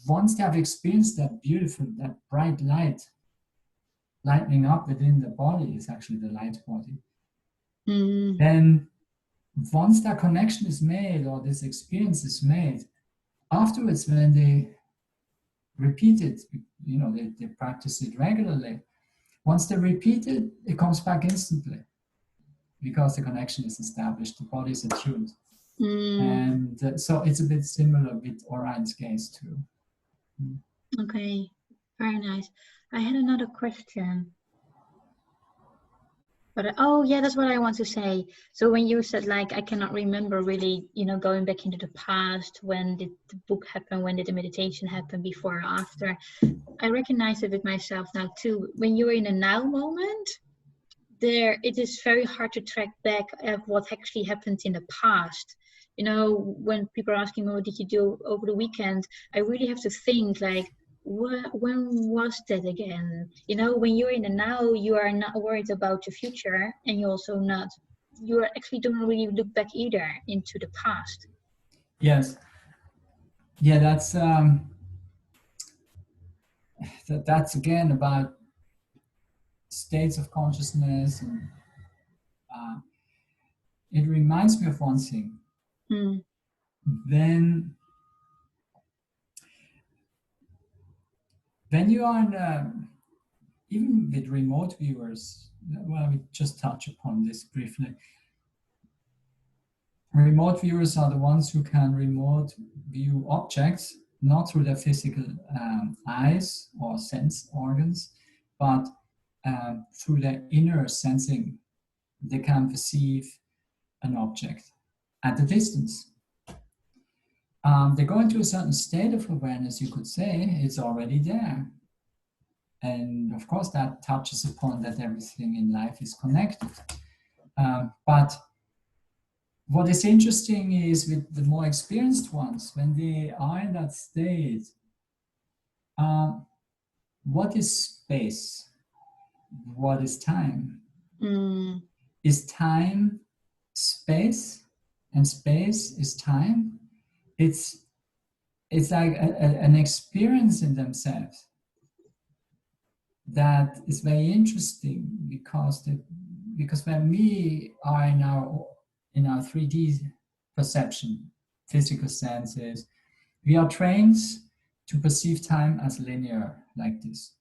Once they have experienced that beautiful, that bright light lightening up within the body, is actually the light body, then once that connection is made or this experience is made, afterwards when they repeat it, they practice it regularly. Once they repeat it, it comes back instantly because the connection is established, the body is attuned. And so it's a bit similar with Orion's gaze too. Okay, very nice. I had another question. But oh yeah, that's what I want to say. So when you said like I cannot remember really, going back into the past, when did the book happen, when did the meditation happen, before or after, I recognize it with myself now too. When you're in a now moment, it is very hard to track back at what actually happened in the past. When people are asking me what did you do over the weekend, I really have to think like, when was that again? When you're in the now, you are not worried about the future, and you actually don't really look back either into the past. Yes. Yeah, that's again about states of consciousness, and it reminds me of one thing. When you are even with remote viewers, well, we just touch upon this briefly. Remote viewers are the ones who can remote view objects, not through their physical eyes or sense organs, but through their inner sensing. They can perceive an object at a distance. They go into a certain state of awareness, you could say, it's already there. And of course, that touches upon that everything in life is connected. But what is interesting is with the more experienced ones, when they are in that state, what is space? What is time? Is time space, and space is time? It's like an experience in themselves that is very interesting, because when we are in our 3D perception, physical senses, we are trained to perceive time as linear, like this.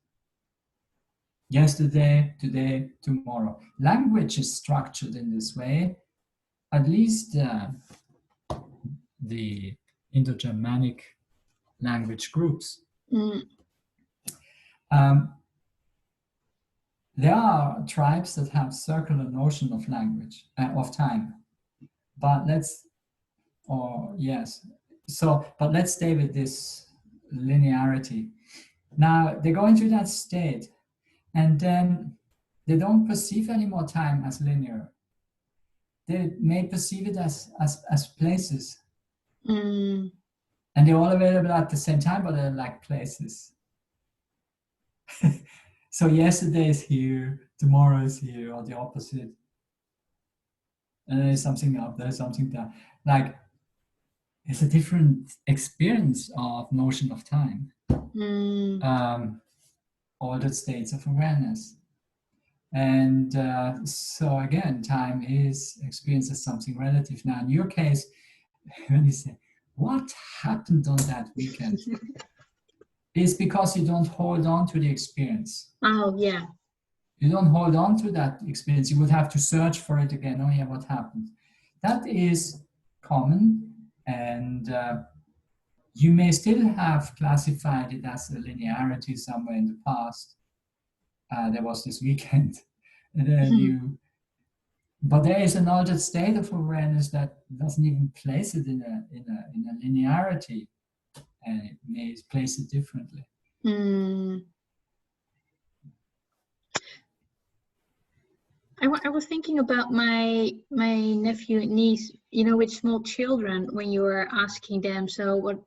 Yesterday, today, tomorrow. Language is structured in this way, at least the Indo-Germanic language groups. There are tribes that have circular notion of language, of time. But let's stay with this linearity. Now, they go into that state, and then they don't perceive any more time as linear. They may perceive it as places. And they're all available at the same time, but they're like places. So yesterday is here, tomorrow is here, or the opposite. And there's something up, there's something down. Like, it's a different experience of notion of time. All the states of awareness. And so again, time is experienced as something relative. Now, in your case, when you say, what happened on that weekend? It's because you don't hold on to the experience. Oh, yeah. You don't hold on to that experience. You would have to search for it again. Oh, yeah, what happened? That is common, and you may still have classified it as a linearity somewhere in the past. There was this weekend, and then but there is an altered state of awareness that doesn't even place it in a linearity, and it may place it differently. I was thinking about my nephew and niece, with small children, when you were asking them, so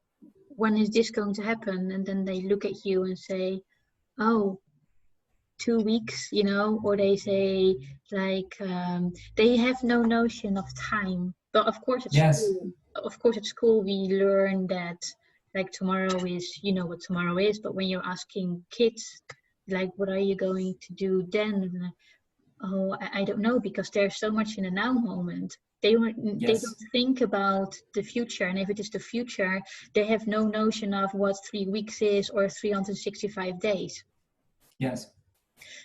when is this going to happen? And then they look at you and say, oh, 2 weeks, or they say like, they have no notion of time. But of course it's true. of course, at school we learn that like tomorrow is, you know what tomorrow is, but when you're asking kids, like, what are you going to do then? And like, oh, I don't know, because there's so much in the now moment. They Yes, don't think about the future, and if it is the future, they have no notion of what 3 weeks is or 365 days. yes,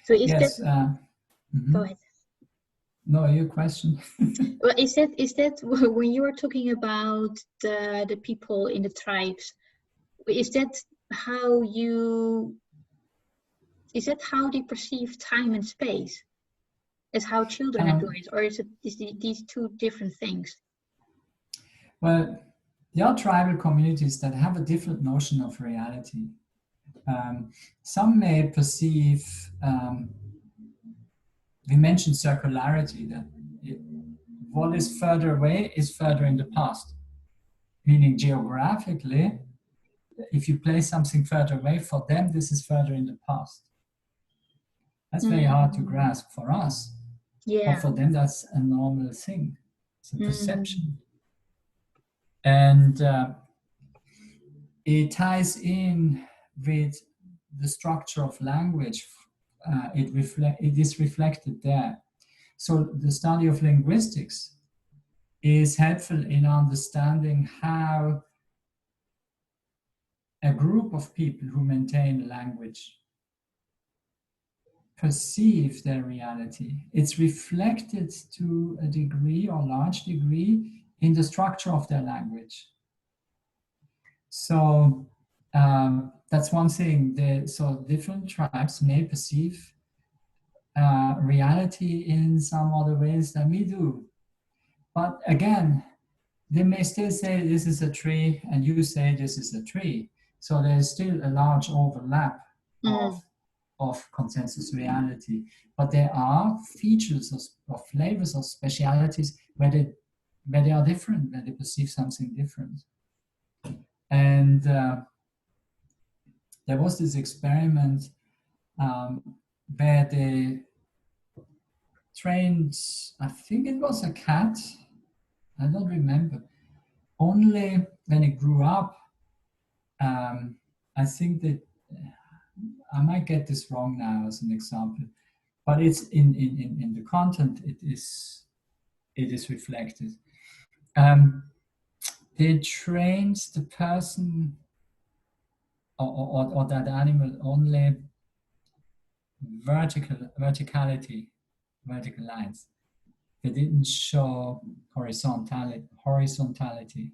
So is that, yes. go Mhm. ahead. No, your question. Well, is that when you were talking about the people in the tribes, is that how you is that how they perceive time and space as how children are doing Um, it, or these two different things? well, there are tribal communities that have a different notion of reality. Um, some may perceive, we mentioned circularity, that it, what is further away is further in the past, meaning geographically, if you place something further away, for them, this is further in the past. That's very hard to Mm, grasp for us, but yeah. for them, that's a normal thing. It's a Mm, perception. And it ties in with the structure of language. It is reflected there. So the study of linguistics is helpful in understanding how a group of people who maintain a language perceive their reality. It's reflected to a degree or large degree in the structure of their language. So that's one thing. So different tribes may perceive reality in some other ways than we do. But again, they may still say this is a tree, and you say this is a tree. So there's still a large overlap mm, of consensus reality. But there are features or flavors or specialities where they are different, where they perceive something different. And there was this experiment um, where they trained, I think it was a cat, I don't remember. Only when it grew up, I think that I might get this wrong now as an example, but it's in the content, it is reflected. Um, they trained the person or that animal only vertical lines. They didn't show horizontality.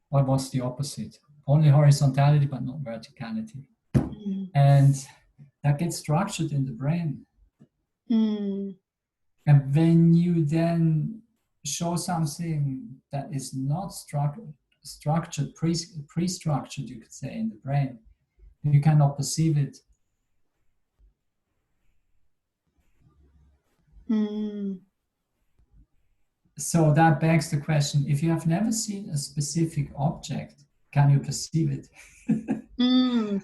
What was the opposite? Only horizontality, but not verticality. mm, And that gets structured in the brain. mm, And when you then show something that is not structured, pre-structured, you could say, in the brain, you cannot perceive it. mm. So that begs the question, if you have never seen a specific object, can you perceive it? Mm.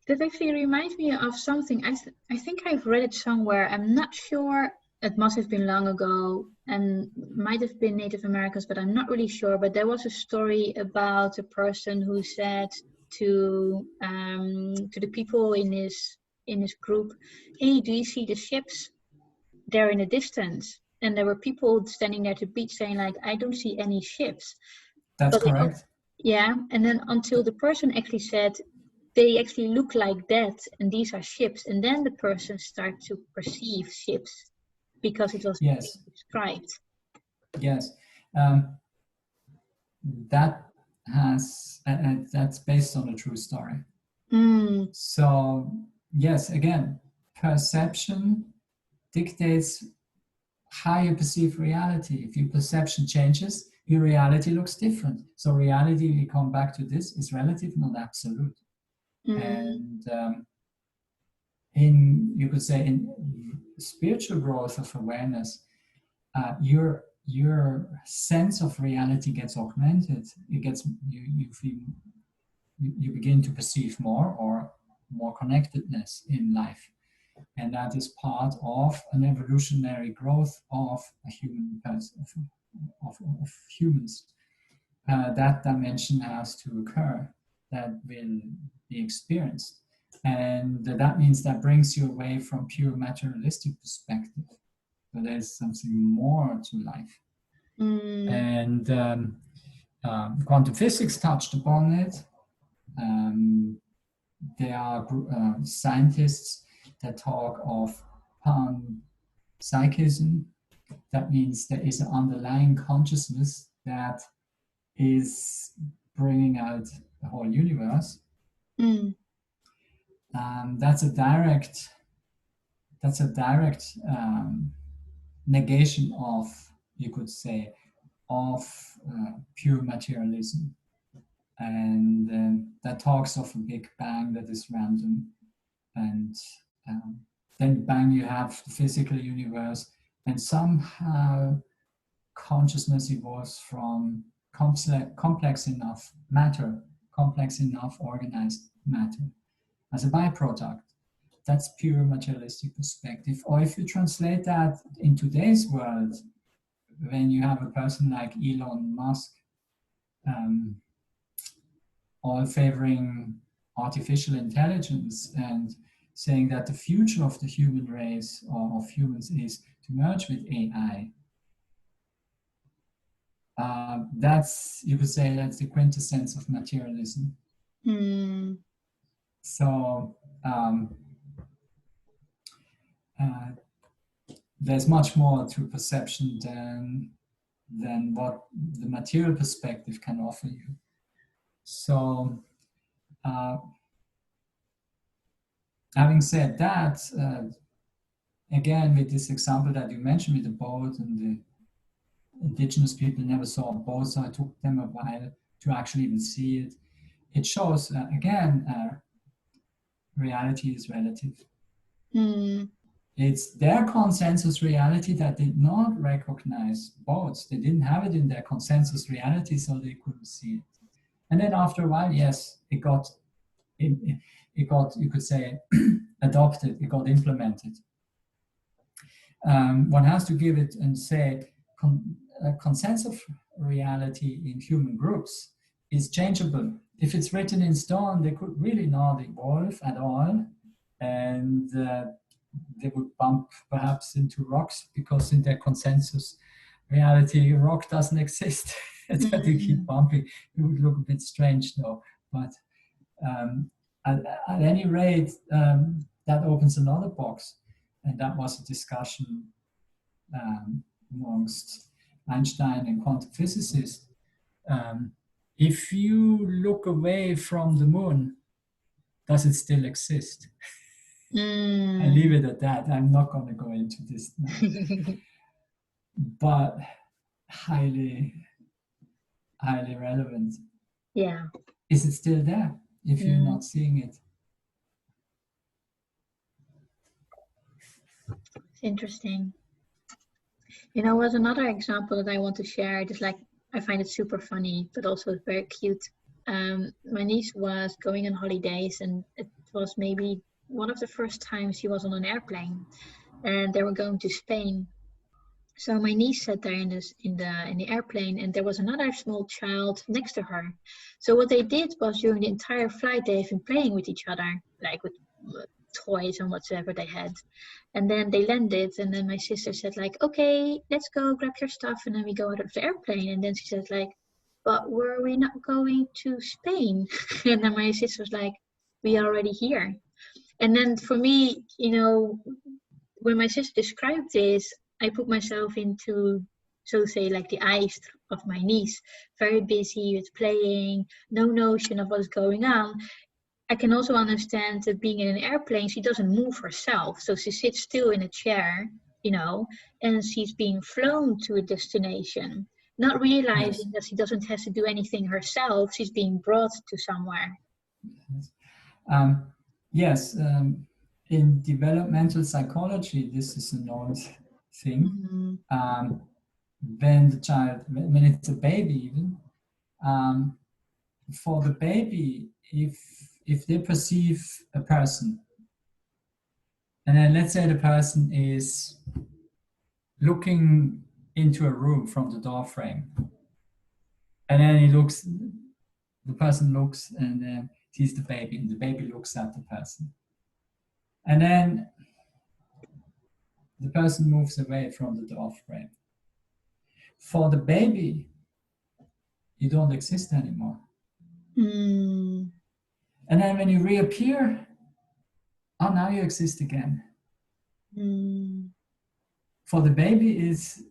That actually reminds me of something. I think I've read it somewhere. I'm not sure. It must have been long ago and might have been Native Americans, but I'm not really sure. But there was a story about a person who said to the people in his group, "Hey, do you see the ships? They're in the distance." And there were people standing there at the beach saying like, "I don't see any ships." That's But correct. yeah, and then until the person actually said, they actually look like that and these are ships, and then the person starts to perceive ships because it was Yes, being described. yes. Um, that that's based on a true story. Mm, So yes, again, perception dictates how you perceive reality. If your perception changes, your reality looks different. So reality, we come back to this, is relative, not absolute. mm, And in, you could say, in spiritual growth of awareness, your sense of reality gets augmented. It gets you feel you begin to perceive more or more connectedness in life, and that is part of an evolutionary growth of a human person, of humans. that dimension has to occur, that will be experienced. And that means that brings you away from pure materialistic perspective. So there's something more to life. And quantum physics touched upon it. There are scientists that talk of panpsychism. That means there is an underlying consciousness that is bringing out the whole universe. That's a direct negation of, you could say, of pure materialism. And that talks of a big bang that is random, and then bang, you have the physical universe, and somehow consciousness evolves from complex enough matter, complex enough organized matter as a byproduct. That's pure materialistic perspective. Or if you translate that in today's world, when you have a person like Elon Musk, all favoring artificial intelligence and saying that the future of the human race or of humans is to merge with AI. That's, you could say, that's the quintessence of materialism. So there's much more to perception than what the material perspective can offer you. So having said that, again, with this example that you mentioned with the boat, and the indigenous people never saw a boat, so it took them a while to actually even see it. It shows, again, reality is relative. It's their consensus reality that did not recognize boats. They didn't have it in their consensus reality, so they couldn't see it. And then after a while, yes, it got, you could say, adopted, it got implemented. One has to give it and say, consensus reality in human groups is changeable. If it's written in stone, they could really not evolve at all, and they would bump perhaps into rocks, because in their consensus reality, rock doesn't exist. That they keep bumping. It would look a bit strange though, but at any rate, that opens another box, and that was a discussion amongst Einstein and quantum physicists. If you look away from the moon, does it still exist? I leave it at that. I'm not going to go into this now. But highly relevant. Yeah. Is it still there if you're not seeing it? Interesting. You know, was another example that I want to share. It is like, I find it super funny, but also very cute. My niece was going on holidays, and it was maybe one of the first times she was on an airplane, and they were going to Spain. So my niece sat there in the airplane, and there was another small child next to her. So what they did was, during the entire flight, they've been playing with each other, like with toys and whatsoever they had. And then they landed, and then my sister said like, okay, let's go grab your stuff, and then we go out of the airplane. And then she said like, but were we not going to Spain? And then my sister was like, we are already here. And then for me, you know, when my sister described this, I put myself into, so to say, like the eyes of my niece, very busy with playing, no notion of what's going on. I can also understand that being in an airplane, she doesn't move herself. So she sits still in a chair, you know, and she's being flown to a destination, not realizing that she doesn't have to do anything herself. She's being brought to somewhere. Yes. In developmental psychology, this is a known thing. When the child, when it's a baby even, for the baby, if they perceive a person, and then let's say the person is looking into a room from the door frame, And then the person looks and sees the baby, and the baby looks at the person. And then the person moves away from the door frame. For the baby, you don't exist anymore. Mm. And then when you reappear, oh, now you exist again. Mm. For the baby, it's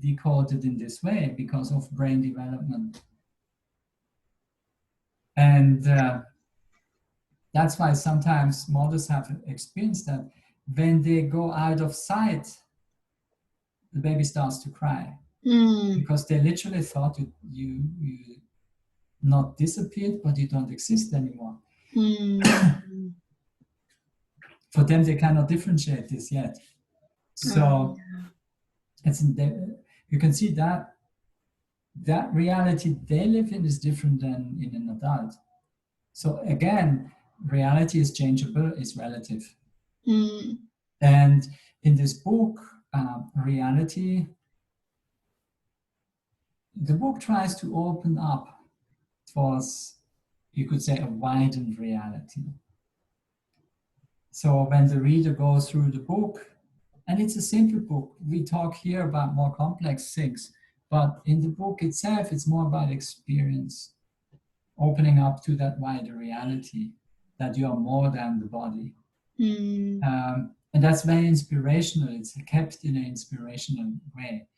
decoded in this way because of brain development. And that's why sometimes mothers have experienced that when they go out of sight, the baby starts to cry. Because they literally thought you not disappeared, but you don't exist anymore. For them, they cannot differentiate this yet. So you can see that reality they live in is different than in an adult. So again, reality is changeable, is relative. And in this book, reality, the book tries to open up towards, you could say, a widened reality. So when the reader goes through the book, and it's a simple book, we talk here about more complex things, but in the book itself, it's more about experience, opening up to that wider reality, that you are more than the body. And that's very inspirational. It's kept in an inspirational way.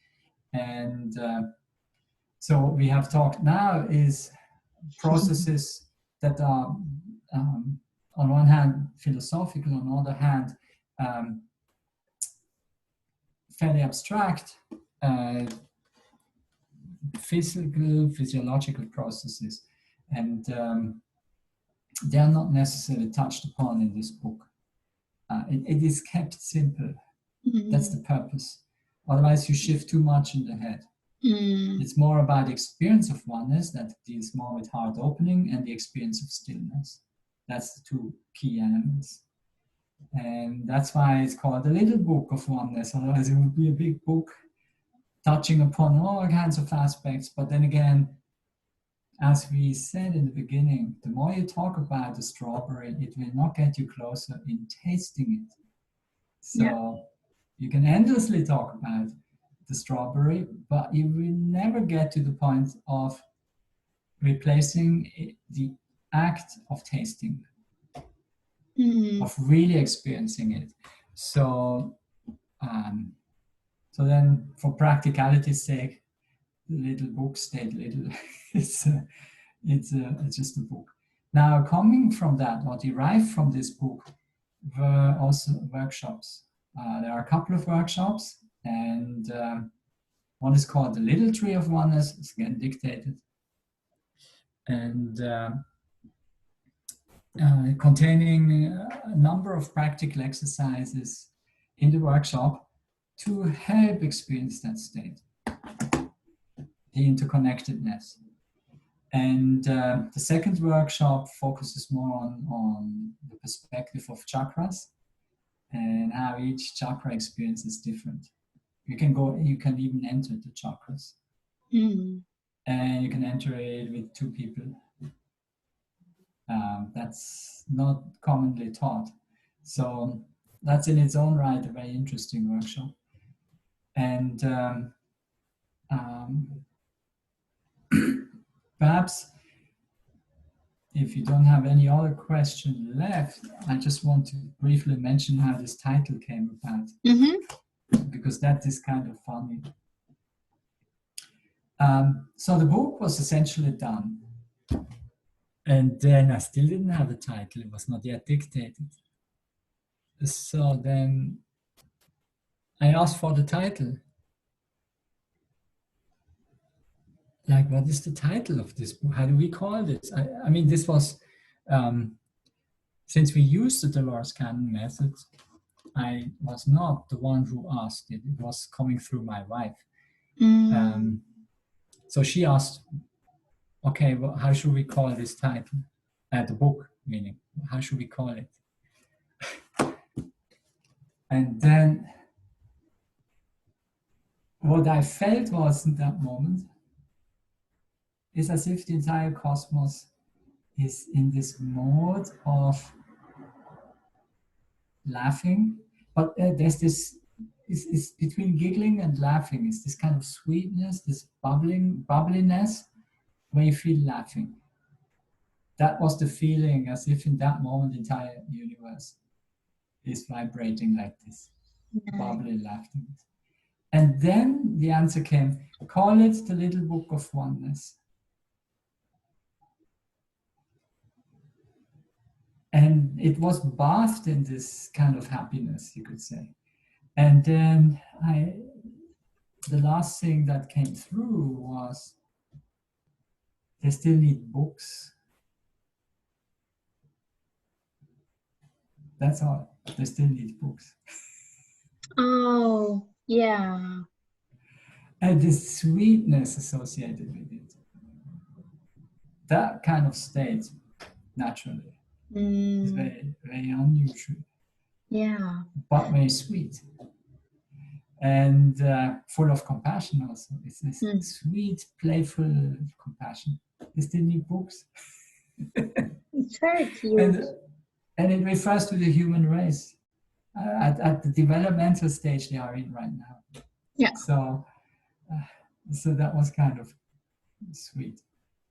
And so what we have talked now is processes that are, on one hand, philosophical, on the other hand, fairly abstract, physiological processes. And they are not necessarily touched upon in this book. It is kept simple. That's the purpose. Otherwise, you shift too much in the head. It's more about the experience of oneness that deals more with heart opening and the experience of stillness. That's the two key elements. And that's why it's called the Little Book of Oneness. Otherwise, it would be a big book touching upon all kinds of aspects. But then again, as we said in the beginning, the more you talk about the strawberry, it will not get you closer in tasting it. So you can endlessly talk about the strawberry, but you will never get to the point of replacing the act of tasting, of really experiencing it. So, so then, for practicality's sake, the little book stayed little. it's just a book. Now, coming from that, or derived from this book, were also workshops. There are a couple of workshops, and one is called the Little Tree of Oneness. It's again dictated, and containing a number of practical exercises in the workshop to help experience that state, the interconnectedness. And the second workshop focuses more on the perspective of chakras and how each chakra experience is different. You can even enter the chakras. And you can enter it with two people. That's not commonly taught. So that's in its own right a very interesting workshop. And perhaps if you don't have any other question left, I just want to briefly mention how this title came about, because that is kind of funny. So the book was essentially done, and then I still didn't have a title. It was not yet dictated. So then I asked for the title. Like, what is the title of this book? How do we call this? I mean, this was, since we used the Dolores Cannon method, I was not the one who asked it. It was coming through my wife. So she asked, okay, well, how should we call this title? The book, meaning, how should we call it? And then what I felt was in that moment is as if the entire cosmos is in this mode of laughing, but there's this is between giggling and laughing is this kind of sweetness, this bubbliness, where you feel laughing. That was the feeling, as if in that moment the entire universe is vibrating like this, bubbly laughing. And then the answer came, call it the Little Book of Oneness. And it was bathed in this kind of happiness, you could say. And then the last thing that came through was, they still need books. That's all. They still need books. Oh, yeah. And the sweetness associated with it. That kind of state, naturally, is very, very unusual. Yeah. But very sweet. And full of compassion also. It's this sweet, playful compassion. They still need books. It's very cute. And it refers to the human race at the developmental stage they are in right now. Yeah. So that was kind of sweet.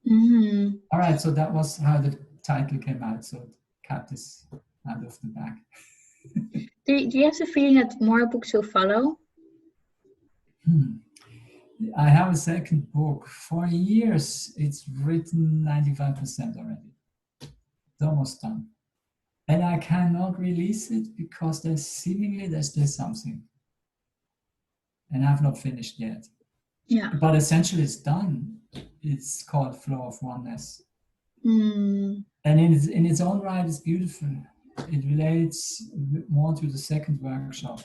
Mm-hmm. All right, so that was how the title came out. So cat is out of the bag. Do you have the feeling that more books will follow? I have a second book. For years, it's written 95% already. It's almost done. And I cannot release it because there's still something. And I've not finished yet. Yeah. But essentially it's done. It's called Flow of Oneness. And in its own right, it's beautiful. It relates more to the second workshop.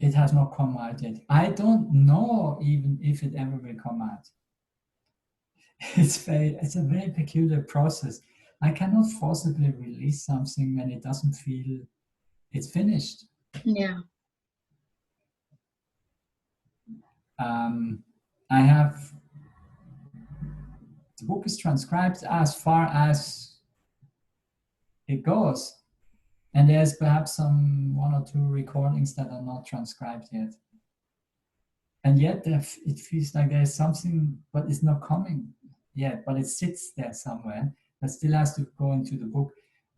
It has not come out yet. I don't know even if it ever will come out. It's a very peculiar process. I cannot forcibly release something when it doesn't feel it's finished. Yeah. I have, the book is transcribed as far as it goes. And there's perhaps one or two recordings that are not transcribed yet. And yet it feels like there's something, but it's not coming yet, but it sits there somewhere that still has to go into the book.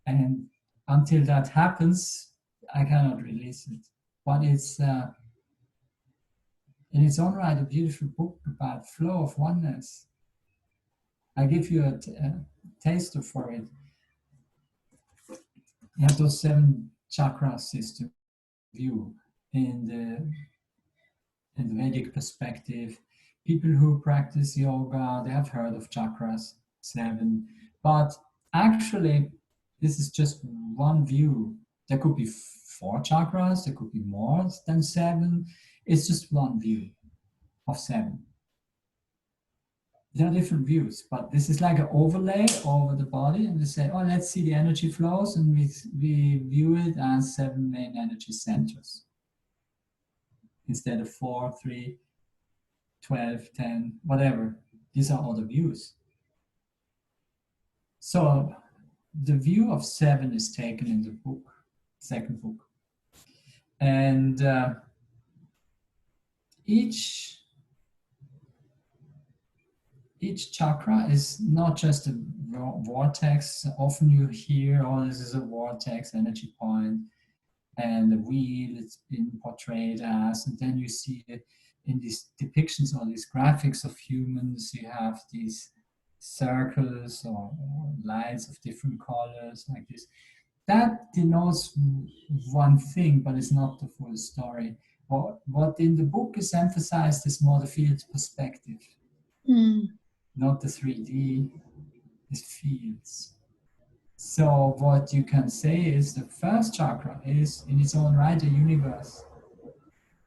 And until that happens, I cannot release it. But it's, in its own right, a beautiful book about flow of oneness. I give you a taster for it. You have those 7 chakra system view in the Vedic perspective. People who practice yoga, they have heard of chakras, 7. But actually, this is just one view. There could be 4 chakras, there could be more than 7. It's just one view of 7. There are different views, but this is like an overlay over the body, and we say, oh, let's see the energy flows, and we view it as 7 main energy centers instead of 4, 3, 12, 10, whatever. These are all the views. So the view of 7 is taken in the book, second book. And each chakra is not just a vortex. Often you hear, oh, this is a vortex energy point, and the wheel it's been portrayed as, and then you see it in these depictions or these graphics of humans, you have these circles or lines of different colors like this. That denotes one thing, but it's not the full story. What in the book is emphasized is more the field perspective. Not the 3D, it's fields. So what you can say is the first chakra is in its own right a universe.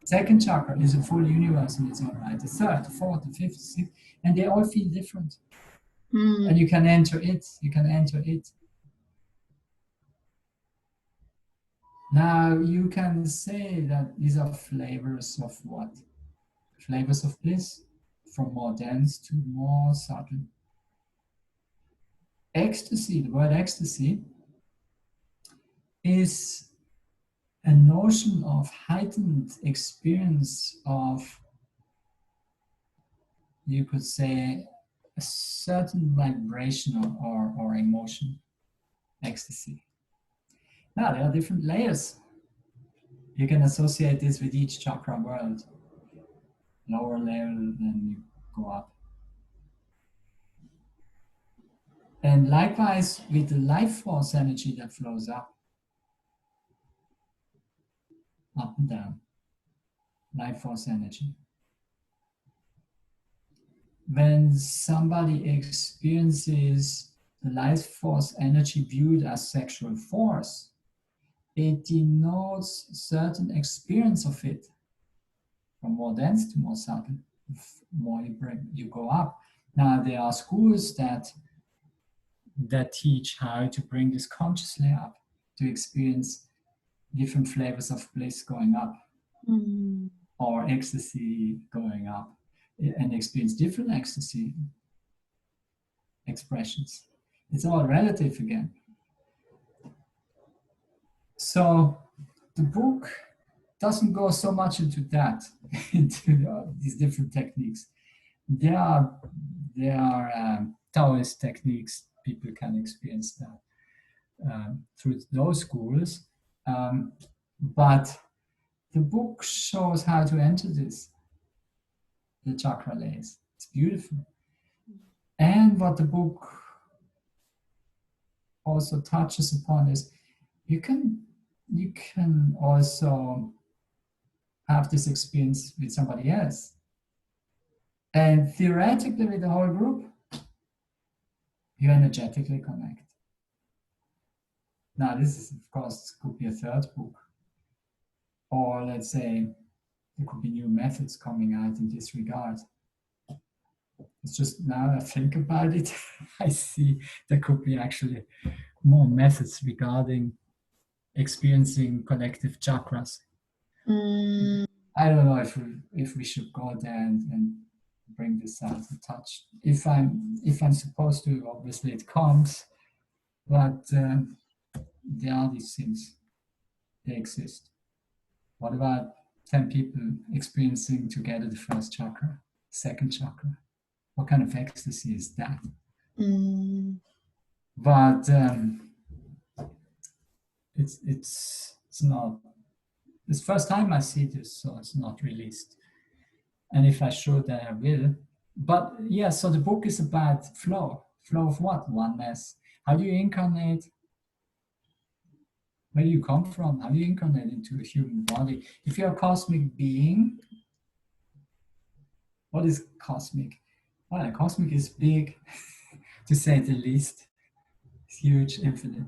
Second chakra is a full universe in its own right. The third, the fourth, the fifth, the sixth, and they all feel different. And you can enter it, Now you can say that these are flavors of what? Flavors of bliss, from more dense to more subtle. Ecstasy, the word ecstasy, is a notion of heightened experience of, you could say, a certain vibration or emotion, ecstasy. Now, there are different layers. You can associate this with each chakra world. Lower level, then you go up. And likewise with the life force energy that flows up and down. Life force energy. When somebody experiences the life force energy viewed as sexual force, it denotes certain experience of it, from more dense to more subtle. The more you go up. Now there are schools that teach how to bring this consciously up, to experience different flavors of bliss going up, or ecstasy going up, and experience different ecstasy expressions. It's all relative again. So the book doesn't go so much into that, into these different techniques. There are Taoist techniques. People can experience that through those schools. But the book shows how to enter this, the chakra layers. It's beautiful. And what the book also touches upon is you can also have this experience with somebody else. And theoretically with the whole group, you energetically connect. Now this is, of course, could be a third book. Or let's say there could be new methods coming out in this regard. It's just now I think about it, I see there could be actually more methods regarding experiencing collective chakras. I don't know if we should go there and bring this out and touch. If I'm supposed to, obviously it comes, but there are these things. They exist. What about 10 people experiencing together the first chakra, second chakra? What kind of ecstasy is that? But it's not. It's the first time I see this, so it's not released. And if I should, then I will. But yeah, so the book is about flow. Flow of what? Oneness. How do you incarnate? Where do you come from? How do you incarnate into a human body? If you're a cosmic being, what is cosmic? Well, cosmic is big, to say the least. It's huge, infinite.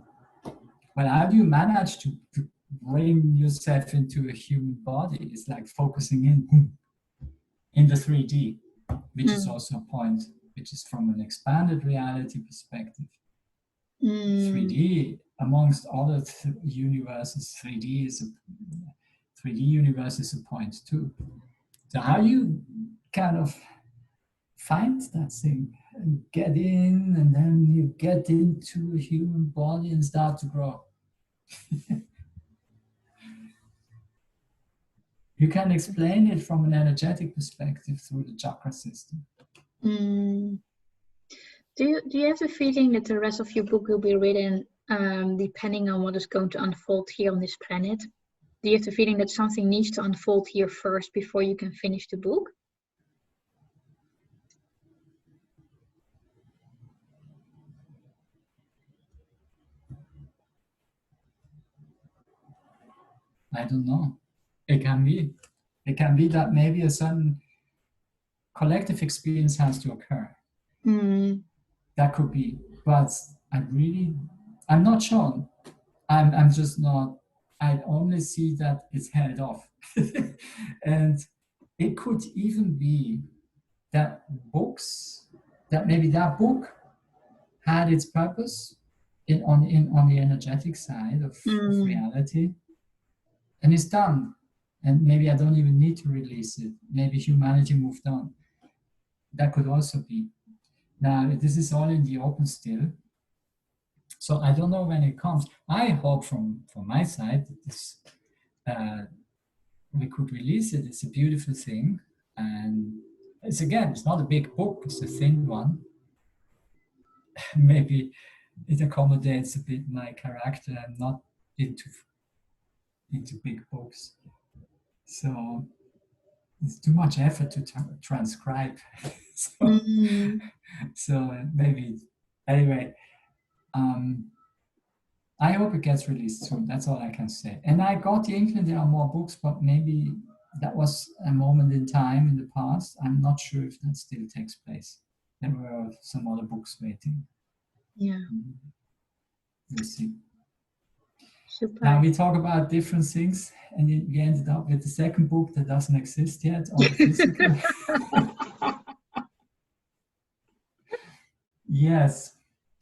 Well, how do you manage to bring yourself into a human body? It's like focusing in the 3D, which is also a point, which is from an expanded reality perspective. 3D, amongst other universes, 3D universe is a point too. So how you kind of find that thing and get in, and then you get into a human body and start to grow. You can explain it from an energetic perspective through the chakra system. Do you have the feeling that the rest of your book will be written depending on what is going to unfold here on this planet? Do you have the feeling that something needs to unfold here first before you can finish the book? I don't know. It can be. It can be that maybe a certain collective experience has to occur. That could be. But I'm not sure. I'm just not. I only see that it's held off. And it could even be that maybe that book had its purpose on the energetic side of reality. and it's done. And maybe I don't even need to release it. Maybe humanity moved on. That could also be. Now, this is all in the open still. So I don't know when it comes. I hope from my side that this, we could release it. It's a beautiful thing. And it's not a big book, it's a thin one. Maybe it accommodates a bit my character. I'm not into big books. So it's too much effort to transcribe. So maybe, anyway, I hope it gets released soon. That's all I can say. And I got the inkling there are more books, but maybe that was a moment in time in the past. I'm not sure if that still takes place. There were some other books waiting. Yeah. We'll see. Super. Now we talk about different things, and we ended up with the second book that doesn't exist yet on the physical. Yes,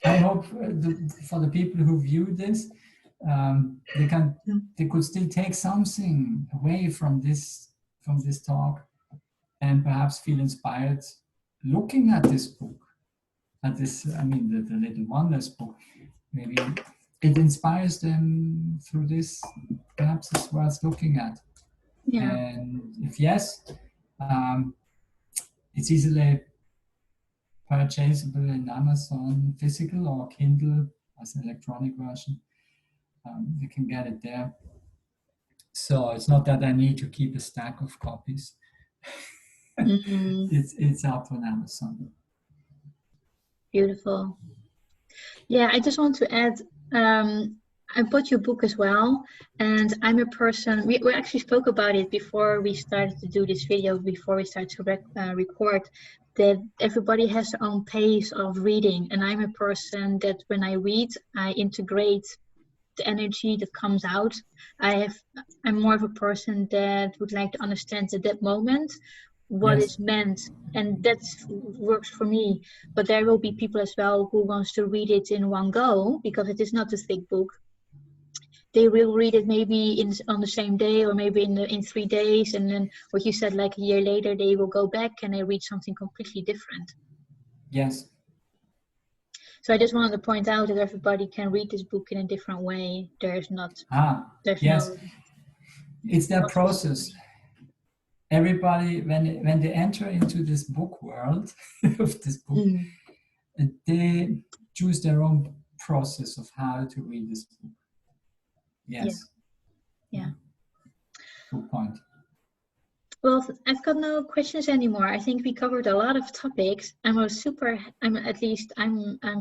I hope for the people who view this, they could still take something away from this talk, and perhaps feel inspired looking at this book, the Little Oneness book. Maybe it inspires them through this. Perhaps it's worth looking at. Yeah. And if yes, it's easily purchasable in Amazon physical or Kindle as an electronic version. You can get it there. So it's not that I need to keep a stack of copies. It's up on Amazon. Beautiful. Yeah, I just want to add, I bought your book as well, and I'm a person, we actually spoke about it before we started to do this video, before we started to record, that everybody has their own pace of reading, and I'm a person that when I read, I integrate the energy that comes out. I'm more of a person that would like to understand at that moment what is meant, and that works for me. But there will be people as well who wants to read it in one go, because it is not a thick book. They will read it maybe on the same day, or maybe in 3 days, and then what you said, like a year later, they will go back and they read something completely different. Yes. So I just wanted to point out that everybody can read this book in a different way. There's no. It's that process. Everybody, when they enter into this book world of this book, they choose their own process of how to read this book. Yes. Yeah. Good point. Well, I've got no questions anymore. I think we covered a lot of topics. I'm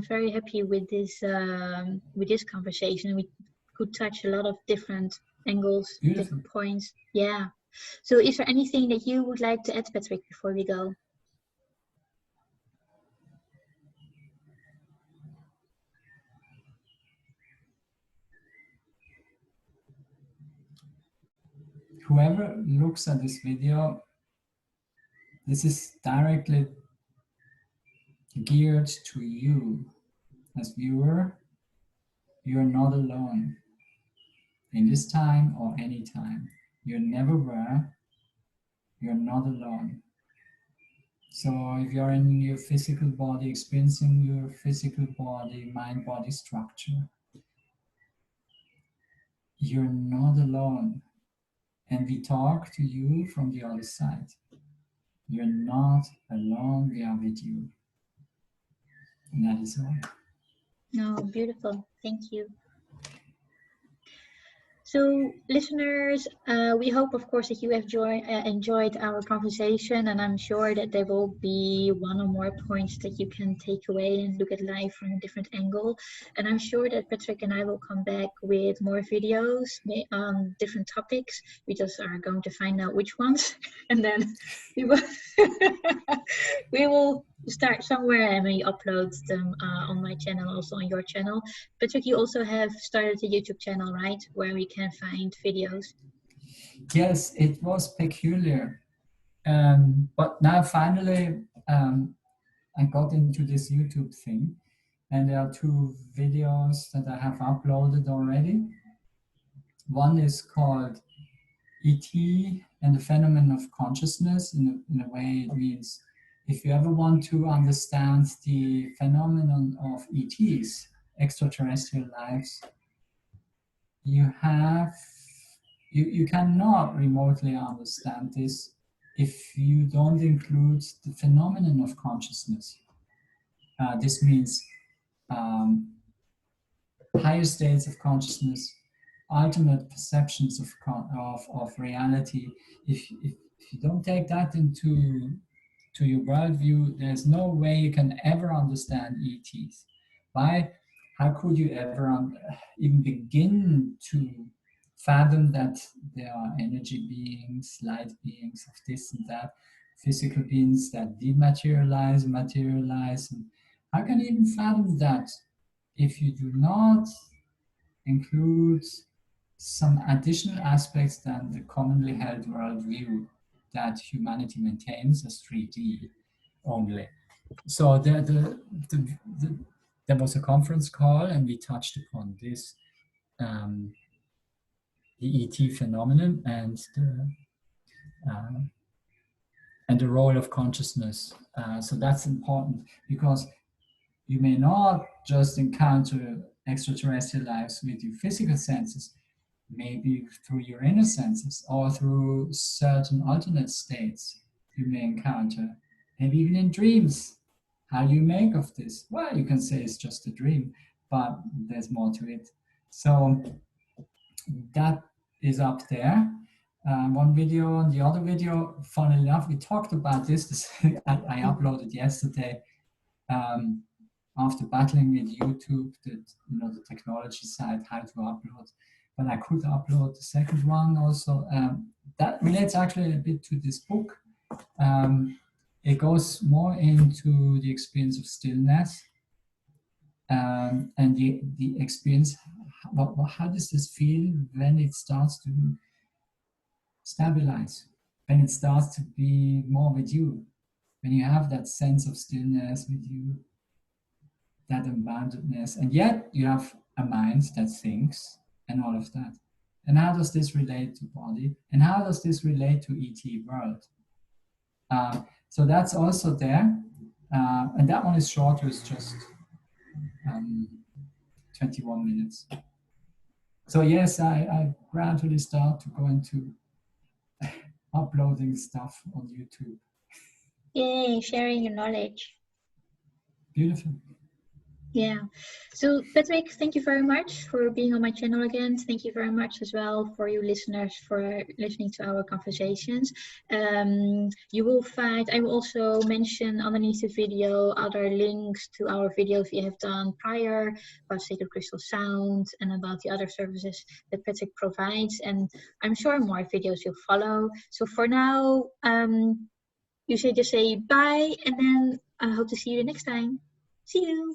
very happy with this conversation. We could touch a lot of different angles, different points. Yeah. So is there anything that you would like to add, Patrick, before we go? Whoever looks at this video, this is directly geared to you as viewer. You're not alone in this time or any time. You never were. You're not alone. So if you're in your physical body, experiencing your physical body, mind-body structure, you're not alone. And we talk to you from the other side. You're not alone, we are with you. And that is all. No, beautiful. Thank you. So, listeners, we hope, of course, that you have enjoyed our conversation, and I'm sure that there will be one or more points that you can take away and look at life from a different angle. And I'm sure that Patrick and I will come back with more videos on different topics. We just are going to find out which ones, and then we will start somewhere and we upload them on my channel, also on your channel. Patrick, you also have started a YouTube channel, right, where we can find videos? Yes, it was peculiar, but now finally I got into this YouTube thing, and there are 2 videos that I have uploaded already. One is called ET and the phenomenon of consciousness. In a way, it means if you ever want to understand the phenomenon of ETs, extraterrestrial lives, you cannot remotely understand this if you don't include the phenomenon of consciousness. This means higher states of consciousness, ultimate perceptions of reality. If you don't take that into your worldview, there's no way you can ever understand ETs. Why? How could you ever even begin to fathom that there are energy beings, light beings of this and that, physical beings that dematerialize, materialize? And how can you even fathom that if you do not include some additional aspects than the commonly held worldview that humanity maintains as 3D only? So there was a conference call, and we touched upon this, the ET phenomenon and the role of consciousness. So that's important, because you may not just encounter extraterrestrial lives with your physical senses, maybe through your inner senses or through certain alternate states you may encounter, maybe even in dreams. How do you make of this? Well, you can say it's just a dream, but there's more to it. So that is up there. One video, and the other video, funnily enough, we talked about this. I uploaded yesterday. After battling with YouTube, the technology side, how to upload, but I could upload the second one also. That relates actually a bit to this book. It goes more into the experience of stillness and the experience. How does this feel when it starts to stabilize, when it starts to be more with you, when you have that sense of stillness with you, that unboundedness, and yet you have a mind that thinks and all of that. And how does this relate to body? And how does this relate to ET world? So that's also there. And that one is shorter, it's just 21 minutes. So yes, I gradually start to go into uploading stuff on YouTube. Yay, sharing your knowledge. Beautiful. Yeah. So Patrick, thank you very much for being on my channel again. Thank you very much as well for you listeners for listening to our conversations. You will find, I will also mention underneath the video other links to our videos we have done prior about sacred crystal sound and about the other services that Patrick provides. And I'm sure more videos will follow. So for now, you should just say bye, and then I hope to see you the next time. See you.